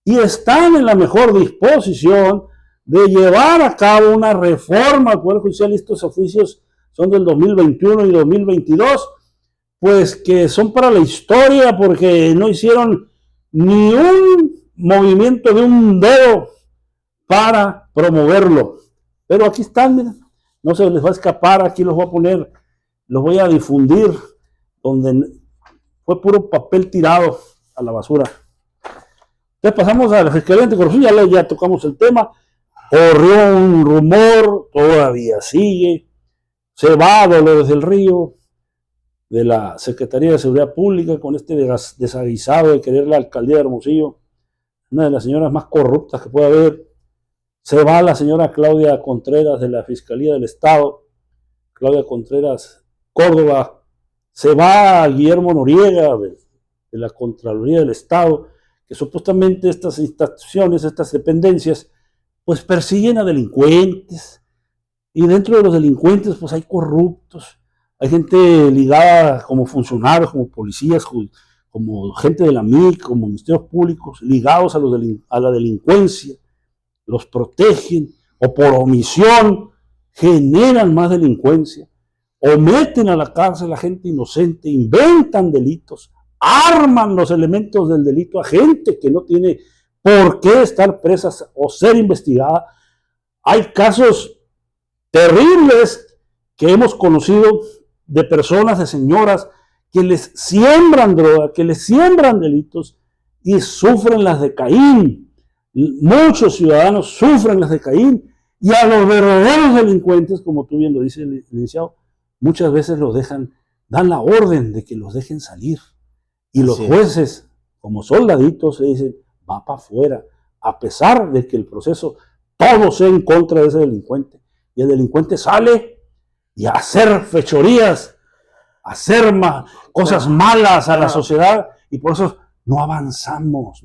Y están en la mejor disposición de llevar a cabo una reforma al Poder Judicial. Estos oficios son del 2021 y 2022, pues que son para la historia porque no hicieron ni un movimiento de un dedo para promoverlo. Pero aquí están, miren. No se les va a escapar, aquí los voy a poner, los voy a difundir, donde fue puro papel tirado. a la basura. Entonces pasamos a la Fiscalía Anticorrupción, ya tocamos el tema. Corrió un rumor, todavía sigue. Se va Dolores del Río de la Secretaría de Seguridad Pública con este desaguisado de querer la alcaldía de Hermosillo, una de las señoras más corruptas que puede haber. Se va la señora Claudia Contreras de la Fiscalía del Estado, Claudia Contreras Córdoba. Se va Guillermo Noriega de la Contraloría del Estado, que supuestamente estas instituciones, estas dependencias, pues persiguen a delincuentes, y dentro de los delincuentes pues hay corruptos, hay gente ligada como funcionarios, como policías, como gente de la MIC, como ministerios públicos, ligados a la delincuencia, los protegen, o por omisión generan más delincuencia, o meten a la cárcel a gente inocente, inventan delitos, arman los elementos del delito a gente que no tiene por qué estar presas o ser investigada. Hay casos terribles que hemos conocido de personas, de señoras, que les siembran droga, que les siembran delitos y sufren las de Caín. Muchos ciudadanos sufren las de Caín, y a los verdaderos delincuentes, como tú bien lo dices, licenciado, muchas veces los dejan, dan la orden de que los dejen salir. Y los jueces, como soldaditos, se dicen, va para afuera, a pesar de que el proceso todo sea en contra de ese delincuente. Y el delincuente sale y a hacer fechorías, a hacer cosas malas a la sociedad, y por eso no avanzamos.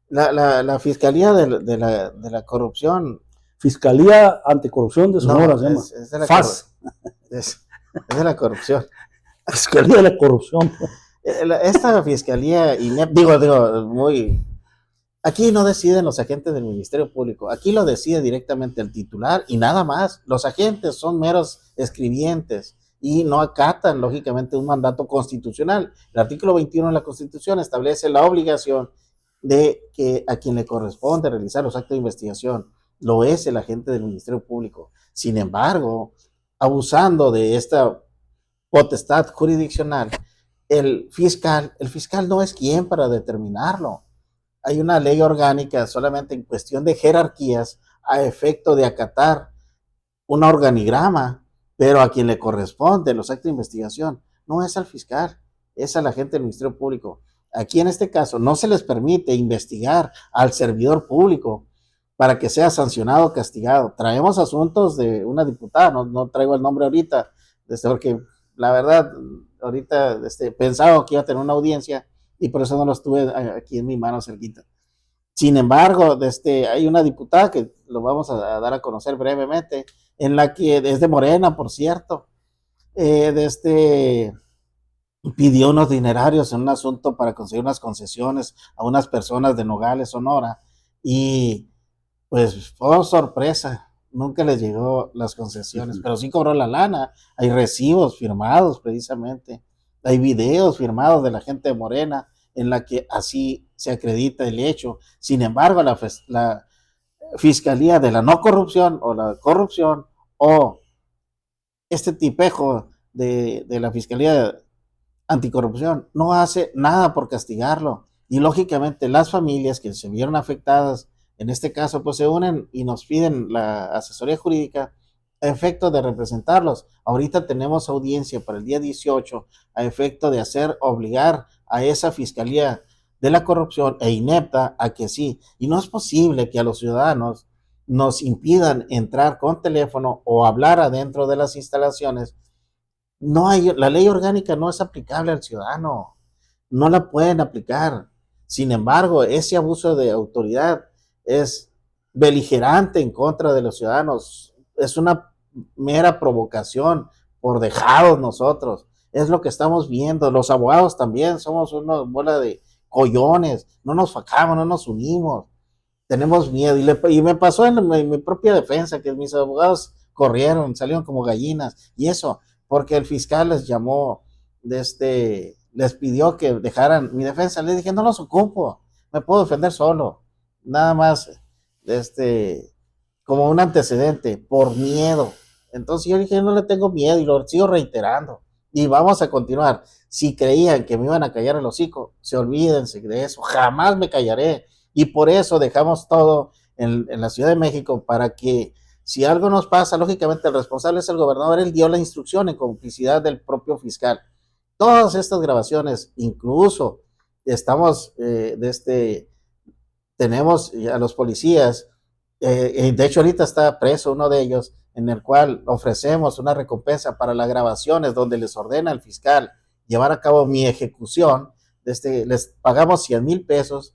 La Fiscalía de la Corrupción. Fiscalía Anticorrupción de Sonora, se llama. Es de la FAS. Es de la corrupción. Fiscalía de la Corrupción. Esta fiscalía, aquí no deciden los agentes del Ministerio Público, aquí lo decide directamente el titular y nada más. Los agentes son meros escribientes y no acatan, lógicamente, un mandato constitucional. El artículo 21 de la Constitución establece la obligación de que a quien le corresponde realizar los actos de investigación lo es el agente del Ministerio Público. Sin embargo, abusando de esta potestad jurisdiccional, el fiscal no es quien para determinarlo. Hay una ley orgánica solamente en cuestión de jerarquías a efecto de acatar un organigrama, pero a quien le corresponde los actos de investigación no es al fiscal, es al agente del Ministerio Público. Aquí en este caso no se les permite investigar al servidor público para que sea sancionado o castigado. Traemos asuntos de una diputada, no traigo el nombre ahorita, porque la verdad, ahorita pensaba que iba a tener una audiencia y por eso no lo estuve aquí en mi mano cerquita. Sin embargo, hay una diputada que lo vamos a dar a conocer brevemente, en la que es de Morena, por cierto, pidió unos dinerarios en un asunto para conseguir unas concesiones a unas personas de Nogales, Sonora, y pues fue sorpresa, nunca les llegó las concesiones, pero sí cobró la lana. Hay recibos firmados precisamente, hay videos firmados de la gente de Morena en la que así se acredita el hecho. Sin embargo, la Fiscalía de la no corrupción o la corrupción o este tipejo de la Fiscalía Anticorrupción no hace nada por castigarlo, y lógicamente las familias que se vieron afectadas en este caso pues se unen y nos piden la asesoría jurídica a efecto de representarlos. Ahorita tenemos audiencia para el día 18 a efecto de obligar a esa Fiscalía de la Corrupción e inepta a que sí, y no es posible que a los ciudadanos nos impidan entrar con teléfono o hablar adentro de las instalaciones. La ley orgánica no es aplicable al ciudadano, no la pueden aplicar. Sin embargo, ese abuso de autoridad es beligerante en contra de los ciudadanos, es una mera provocación por dejados nosotros, es lo que estamos viendo. Los abogados también somos una bola de collones, no nos facamos, no nos unimos, tenemos miedo, y me pasó en mi propia defensa, que mis abogados salieron como gallinas, y eso, porque el fiscal les llamó, les pidió que dejaran mi defensa. Les dije, no los ocupo, me puedo defender solo, nada más, como un antecedente, por miedo. Entonces yo dije, no le tengo miedo, y lo sigo reiterando, y vamos a continuar. Si creían que me iban a callar el hocico, se olvídense de eso, jamás me callaré. Y por eso dejamos todo en la Ciudad de México para que si algo nos pasa, lógicamente el responsable es el gobernador, él dio la instrucción en complicidad del propio fiscal. Todas estas grabaciones, incluso estamos tenemos a los policías, de hecho ahorita está preso uno de ellos, en el cual ofrecemos una recompensa para las grabaciones donde les ordena al fiscal llevar a cabo mi ejecución. Les pagamos 100,000 pesos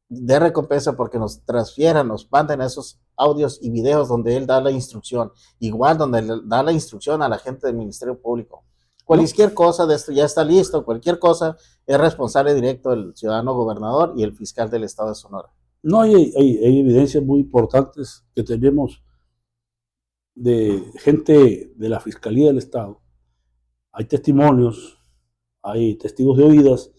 de recompensa porque nos transfieran, nos manden esos audios y videos donde él da la instrucción, igual donde le da la instrucción a la gente del Ministerio Público. Cualquier cosa de esto ya está listo, cualquier cosa es responsable directo del ciudadano gobernador y el fiscal del estado de Sonora. No, hay evidencias muy importantes que tenemos de gente de la Fiscalía del Estado. Hay testimonios, hay testigos de oídas,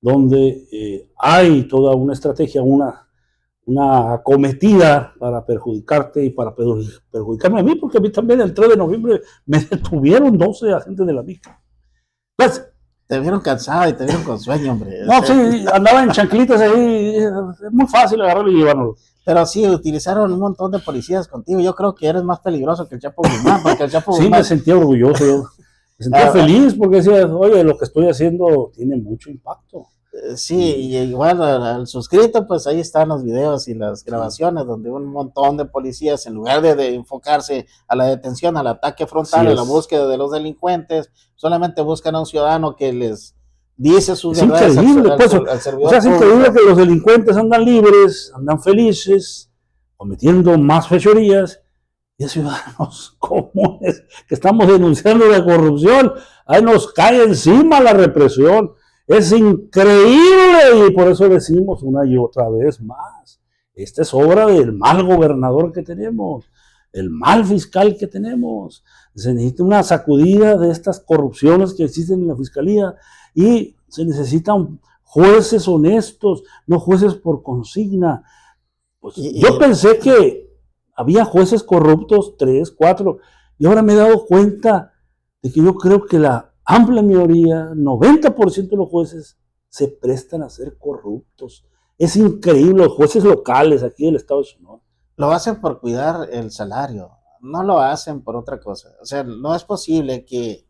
donde hay toda una estrategia, una acometida para perjudicarte y para perjudicarme a mí, porque a mí también el 3 de noviembre me detuvieron 12 agentes de la MICA. Pues, te vieron cansado y te vieron con sueño, hombre. No, sí, andaba en chanclitas ahí, es muy fácil agarrarlo y llevarlo. Pero sí, utilizaron un montón de policías contigo. Yo creo que eres más peligroso que el Chapo Guzmán, porque el Chapo Sí, Guzmán... me sentía orgulloso, me sentía feliz porque decía, oye, lo que estoy haciendo tiene mucho impacto. Sí, y igual al suscrito, pues ahí están los videos y las grabaciones donde un montón de policías, en lugar de enfocarse a la detención, al ataque frontal, a la búsqueda de los delincuentes, solamente buscan a un ciudadano que les dice sus verdades al servidor. O sea, es increíble que los delincuentes andan libres, andan felices, cometiendo más fechorías, y a ciudadanos comunes que estamos denunciando la corrupción, ahí nos cae encima la represión. Es increíble y por eso decimos una y otra vez más, esta es obra del mal gobernador que tenemos, el mal fiscal que tenemos. Se necesita una sacudida de estas corrupciones que existen en la fiscalía y se necesitan jueces honestos, no jueces por consigna. Pues yo pensé que había jueces corruptos, 3, 4, y ahora me he dado cuenta de que yo creo que la amplia mayoría, 90% de los jueces se prestan a ser corruptos. Es increíble, los jueces locales aquí del estado de Sonora. Lo hacen por cuidar el salario, no lo hacen por otra cosa. O sea, no es posible que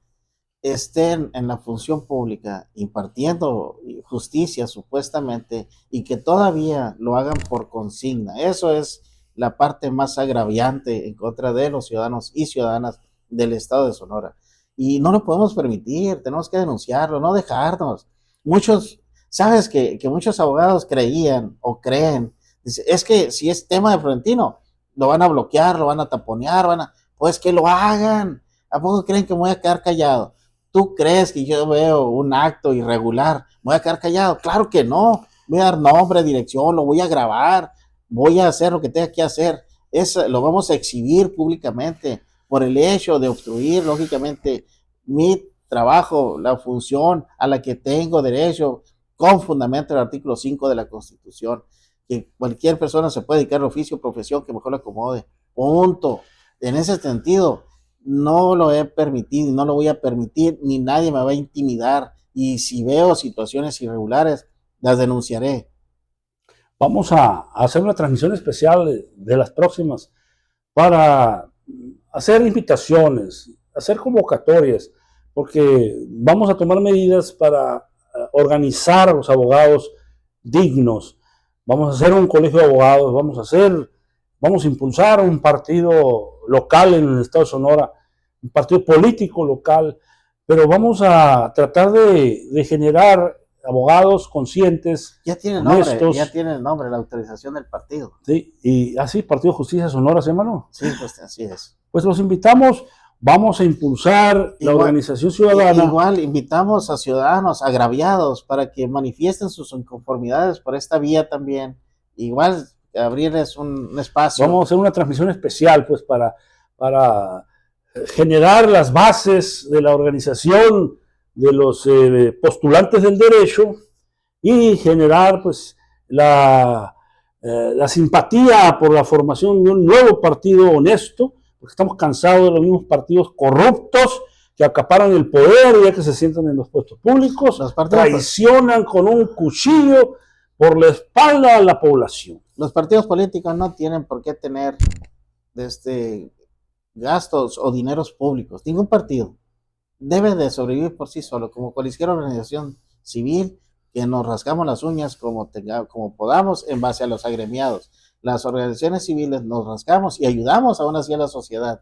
estén en la función pública impartiendo justicia supuestamente y que todavía lo hagan por consigna. Eso es la parte más agraviante en contra de los ciudadanos y ciudadanas del estado de Sonora. Y no lo podemos permitir, tenemos que denunciarlo, no dejarnos. Muchos, sabes que muchos abogados creían o creen, dice, es que si es tema de Florentino, lo van a bloquear, lo van a taponear, pues que lo hagan. ¿A poco creen que me voy a quedar callado? ¿Tú crees que yo veo un acto irregular, me voy a quedar callado? Claro que no, voy a dar nombre, dirección, lo voy a grabar, voy a hacer lo que tenga que hacer. Lo vamos a exhibir públicamente por el hecho de obstruir, lógicamente, mi trabajo, la función a la que tengo derecho, con fundamento del artículo 5 de la Constitución, que cualquier persona se puede dedicar al oficio o profesión que mejor le acomode. Punto. En ese sentido, no lo he permitido, no lo voy a permitir, ni nadie me va a intimidar. Y si veo situaciones irregulares, las denunciaré. Vamos a hacer una transmisión especial de las próximas para hacer invitaciones, hacer convocatorias, porque vamos a tomar medidas para organizar a los abogados dignos. Vamos a hacer un colegio de abogados, vamos a impulsar un partido local en el estado de Sonora, un partido político local, pero vamos a tratar de generar abogados conscientes, ya tiene el nombre, la autorización del partido. Sí, y así, Partido Justicia Sonora, ¿sí, hermano? Sí, pues así es. Pues los invitamos, vamos a impulsar la organización ciudadana. Igual invitamos a ciudadanos agraviados para que manifiesten sus inconformidades por esta vía también. Igual abrirles un espacio. Vamos a hacer una transmisión especial, pues, para generar las bases de la organización de los postulantes del derecho y generar pues la simpatía por la formación de un nuevo partido honesto, porque estamos cansados de los mismos partidos corruptos que acaparan el poder ya que se sientan en los puestos públicos, traicionan con un cuchillo por la espalda a la población. Los partidos políticos no tienen por qué tener gastos o dineros públicos. Ningún partido debe de sobrevivir por sí solo, como cualquier organización civil, que nos rascamos las uñas como podamos en base a los agremiados. Las organizaciones civiles nos rascamos y ayudamos aún así a la sociedad.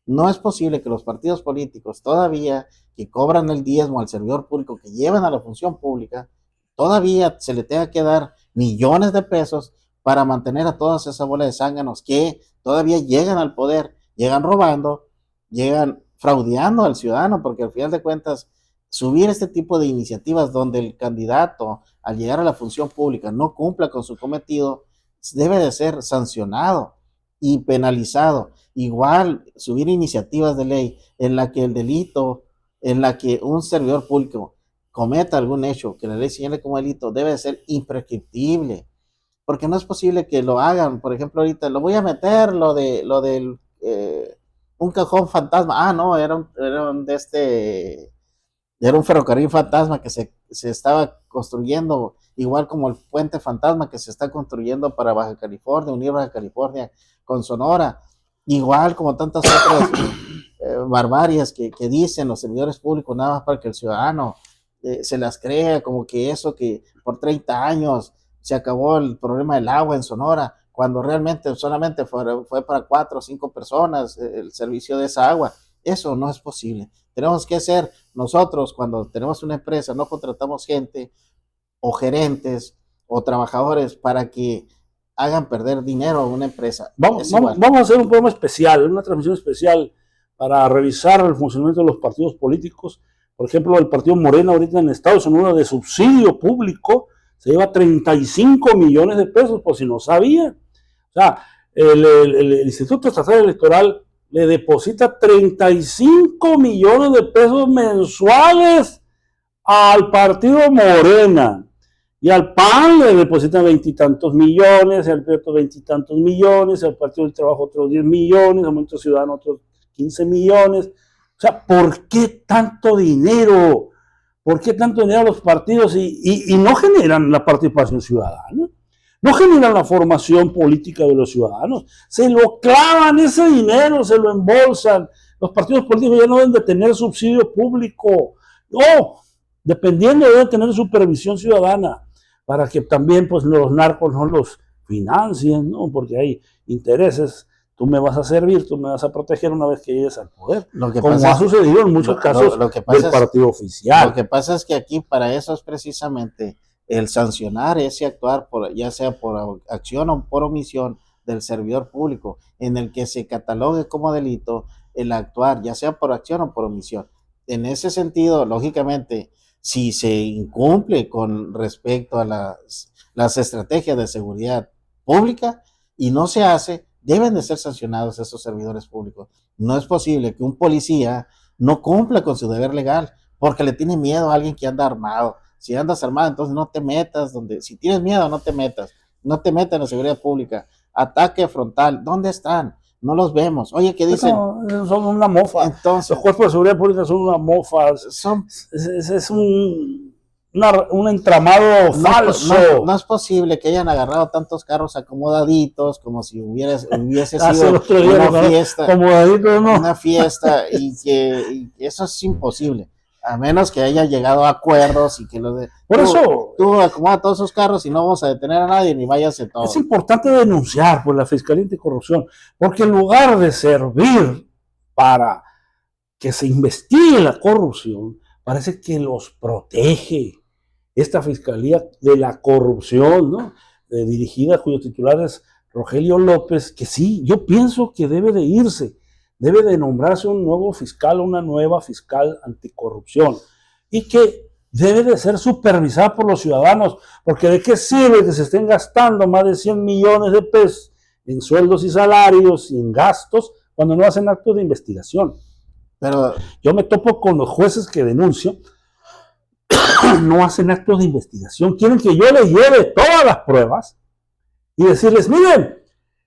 No es posible que los partidos políticos todavía que cobran el diezmo al servidor público, que llevan a la función pública, todavía se le tenga que dar millones de pesos para mantener a todas esa bola de zánganos que todavía llegan al poder, llegan robando, llegan fraudeando al ciudadano, porque al final de cuentas, subir este tipo de iniciativas donde el candidato al llegar a la función pública no cumpla con su cometido, debe de ser sancionado y penalizado. Igual subir iniciativas de ley en la que el delito, en la que un servidor público cometa algún hecho que la ley señale como delito, debe de ser imprescriptible, porque no es posible que lo hagan. Por ejemplo, ahorita lo voy a meter lo del un cajón fantasma. No, era un ferrocarril fantasma que se estaba construyendo, igual como el puente fantasma que se está construyendo para Baja California, unir Baja California con Sonora, igual como tantas otras barbarias que dicen los servidores públicos nada más para que el ciudadano se las crea, como que eso que por 30 años se acabó el problema del agua en Sonora, cuando realmente solamente fue para 4 o 5 personas el servicio de esa agua. Eso no es posible. Tenemos que ser nosotros, cuando tenemos una empresa, no contratamos gente o gerentes o trabajadores para que hagan perder dinero a una empresa. Vamos a hacer un programa especial, una transmisión especial para revisar el funcionamiento de los partidos políticos. Por ejemplo, el partido Morena ahorita en Estados Unidos de subsidio público se lleva 35 millones de pesos, por si no sabían. O sea, el Instituto Estatal Electoral le deposita 35 millones de pesos mensuales al partido Morena. Y al PAN le depositan 20 y tantos millones, al PRI 20 y tantos millones, al Partido del Trabajo otros 10 millones, al Movimiento Ciudadano otros 15 millones. O sea, ¿por qué tanto dinero? ¿Por qué tanto dinero a los partidos y no generan la participación ciudadana? No generan la formación política de los ciudadanos. Se lo clavan ese dinero, se lo embolsan. Los partidos políticos ya no deben de tener subsidio público. No, dependiendo deben tener supervisión ciudadana para que también pues los narcos no los financien, ¿no? Porque hay intereses. Tú me vas a servir, tú me vas a proteger una vez que llegues al poder. Como ha sucedido en muchos casos del partido oficial. Lo que pasa es que aquí para eso es precisamente el sancionar ese actuar, ya sea por acción o por omisión del servidor público, en el que se catalogue como delito el actuar, ya sea por acción o por omisión. En ese sentido, lógicamente, si se incumple con respecto a las estrategias de seguridad pública y no se hace, deben de ser sancionados esos servidores públicos. No es posible que un policía no cumpla con su deber legal porque le tiene miedo a alguien que anda armado. Si andas armado, entonces no te metas si tienes miedo, no te metas en la seguridad pública. Ataque frontal, ¿dónde están? No los vemos. Oye, ¿qué dicen? No, son una mofa. Entonces, los cuerpos de seguridad pública son una mofa. Es un entramado falso. No es posible que hayan agarrado tantos carros acomodaditos como si hubiese sido una fiesta y que eso es imposible. A menos que haya llegado a acuerdos y que tú acomoda todos esos carros y no vamos a detener a nadie ni váyase todo. Es importante denunciar por la Fiscalía Anticorrupción, porque en lugar de servir para que se investigue la corrupción, parece que los protege esta Fiscalía de la Corrupción, ¿no? Dirigida a cuyos titulares Rogelio López, que sí, yo pienso que debe de irse. Debe de nombrarse un nuevo fiscal, una nueva fiscal anticorrupción, y que debe de ser supervisada por los ciudadanos, porque ¿de qué sirve que se estén gastando más de 100 millones de pesos en sueldos y salarios y en gastos cuando no hacen actos de investigación? Pero yo me topo con los jueces que denuncio, no hacen actos de investigación, quieren que yo les lleve todas las pruebas y decirles, miren,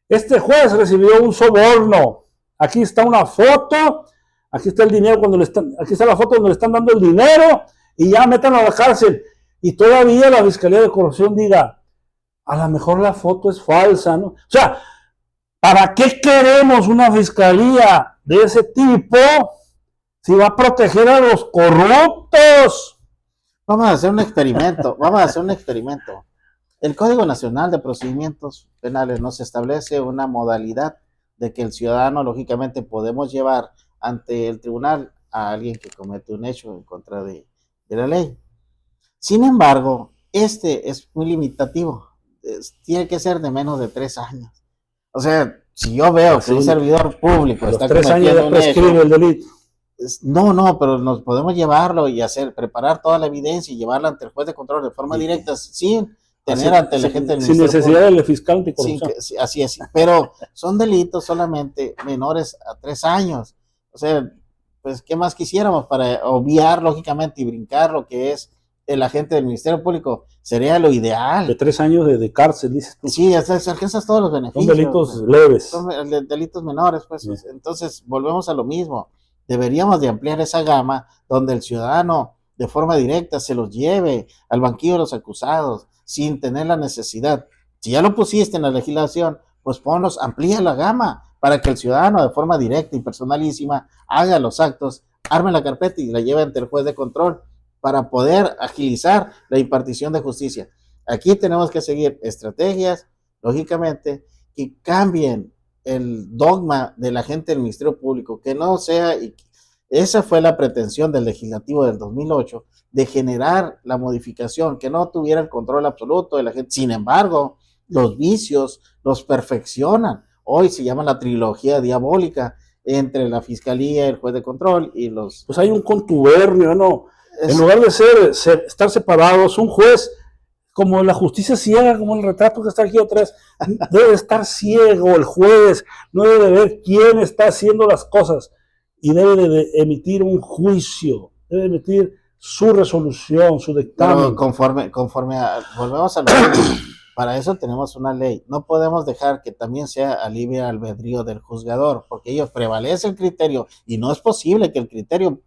este juez recibió un soborno. Aquí está una foto aquí está el dinero aquí está la foto donde le están dando el dinero y ya metan a la cárcel. Y todavía la Fiscalía de Corrupción diga, a lo mejor la foto es falsa, ¿no? O sea, ¿para qué queremos una fiscalía de ese tipo si va a proteger a los corruptos? Vamos a hacer un experimento, El Código Nacional de Procedimientos Penales nos establece una modalidad de que el ciudadano, lógicamente, podemos llevar ante el tribunal a alguien que comete un hecho en contra de la ley. Sin embargo, este es muy limitativo. Tiene que ser de menos de 3 años. O sea, si yo veo que un servidor público está cometiendo un hecho, el delito. No, pero nos podemos llevarlo y preparar toda la evidencia y llevarla ante el juez de control de forma directa, sin tener ante la gente del sin necesidad del fiscal anticorrupción. Así es, pero son delitos solamente menores a 3 años. O sea, pues, ¿qué más quisiéramos para obviar, lógicamente, y brincar lo que es el agente del Ministerio Público? Sería lo ideal. De 3 años de cárcel, dices tú. Sí, alcanzas todos los beneficios. Son delitos leves. Son delitos menores, pues. Sí. Entonces, volvemos a lo mismo. Deberíamos de ampliar esa gama donde el ciudadano de forma directa se los lleve al banquillo de los acusados sin tener la necesidad. Si ya lo pusiste en la legislación, pues amplía la gama para que el ciudadano de forma directa y personalísima haga los actos, arme la carpeta y la lleve ante el juez de control para poder agilizar la impartición de justicia. Aquí tenemos que seguir estrategias, lógicamente, que cambien el dogma de la gente del Ministerio Público, que no sea, y esa fue la pretensión del legislativo del 2008, de generar la modificación, que no tuviera el control absoluto de la gente. Sin embargo, los vicios los perfeccionan. Hoy se llama la trilogía diabólica entre la fiscalía, el juez de control y los... Pues hay un contubernio, ¿no? En lugar de estar separados, un juez, como la justicia ciega, como el retrato que está aquí atrás, debe estar ciego el juez, no debe ver quién está haciendo las cosas y debe de emitir un juicio, debe emitir su resolución, su dictamen. Pero volvemos a lo mismo. Para eso tenemos una ley. No podemos dejar que también sea a libre albedrío del juzgador, porque ellos prevalece el criterio y no es posible que el criterio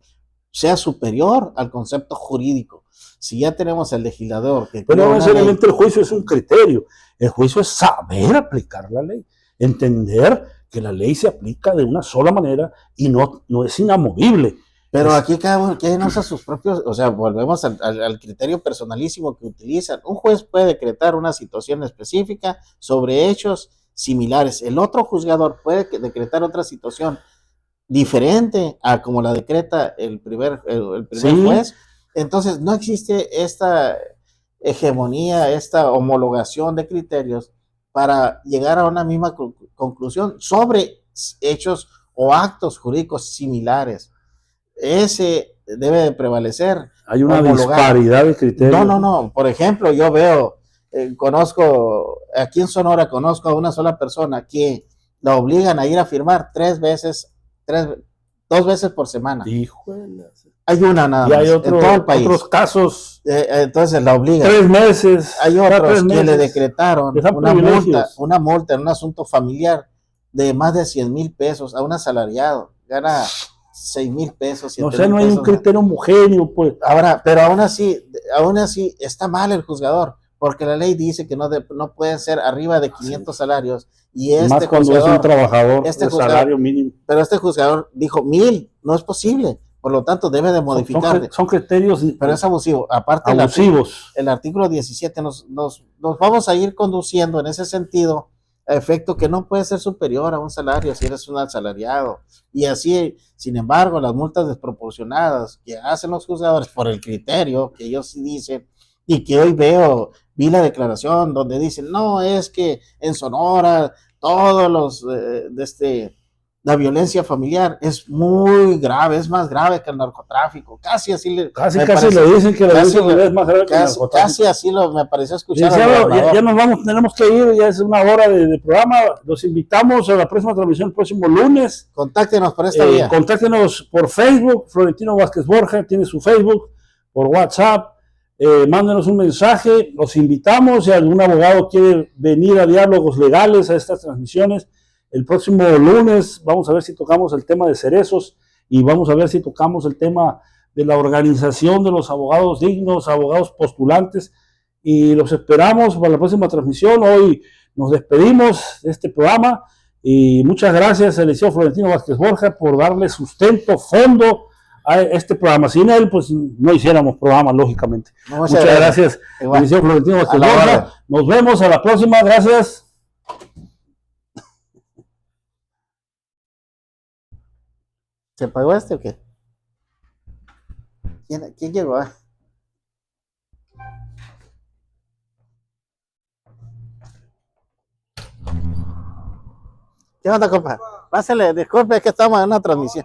sea superior al concepto jurídico. Si ya tenemos el legislador que... Pero no necesariamente el juicio es un criterio, el juicio es saber aplicar la ley, entender que la ley se aplica de una sola manera y no es inamovible. Pero aquí cada uno usa sus propios, o sea, volvemos al criterio personalísimo que utilizan. Un juez puede decretar una situación específica sobre hechos similares. El otro juzgador puede decretar otra situación diferente a como la decreta el primer juez. Entonces no existe esta hegemonía, esta homologación de criterios para llegar a una misma conclusión sobre hechos o actos jurídicos similares. Ese debe de prevalecer. Hay una disparidad de criterios. No. Por ejemplo, yo conozco, aquí en Sonora conozco a una sola persona que la obligan a ir a firmar 2 veces por semana. Híjole. Hay una nada más en todo el país. Otros casos. Entonces la obligan. 3 meses. Hay otros que le decretaron una multa en un asunto familiar de más de 100,000 pesos a un asalariado. Gana 6,000 pesos. No sé, no hay un criterio homogéneo, pues. Ahora, pero aún así está mal el juzgador, porque la ley dice que no pueden ser arriba de 500 salarios. Y más cuando es un trabajador de salario mínimo. Pero este juzgador dijo 1,000, no es posible. Por lo tanto, debe de modificar. Son criterios. Pero es abusivo. Aparte, el artículo 17 nos vamos a ir conduciendo en ese sentido, a efecto que no puede ser superior a un salario si eres un asalariado. Y así, sin embargo, las multas desproporcionadas que hacen los juzgadores por el criterio que ellos dicen, y que hoy vi la declaración donde dicen, no, es que en Sonora todos la violencia familiar es muy grave, es más grave que el narcotráfico. Casi así le dicen que la violencia familiar es más grave que el narcotráfico. Casi así me pareció escuchar. Ya nos vamos, tenemos que ir, ya es 1 hora de programa. Los invitamos a la próxima transmisión el próximo lunes. Contáctenos por esta vía. Contáctenos por Facebook, Florentino Vázquez Borja tiene su Facebook, por WhatsApp. Mándenos un mensaje, los invitamos. Si algún abogado quiere venir a diálogos legales a estas transmisiones, el próximo lunes vamos a ver si tocamos el tema de cerezos y vamos a ver si tocamos el tema de la organización de los abogados dignos, abogados postulantes, y los esperamos para la próxima transmisión. Hoy nos despedimos de este programa y muchas gracias al licenciado Florentino Vázquez Borja por darle sustento, fondo a este programa. Sin él, pues no hiciéramos programa, lógicamente. Muchas gracias, licenciado Florentino Vázquez Borja. Nos vemos a la próxima. Gracias. ¿Se apagó este o qué? ¿Quién llegó? ¿Qué onda, compa? Pásale, disculpe, es que estamos en una transmisión.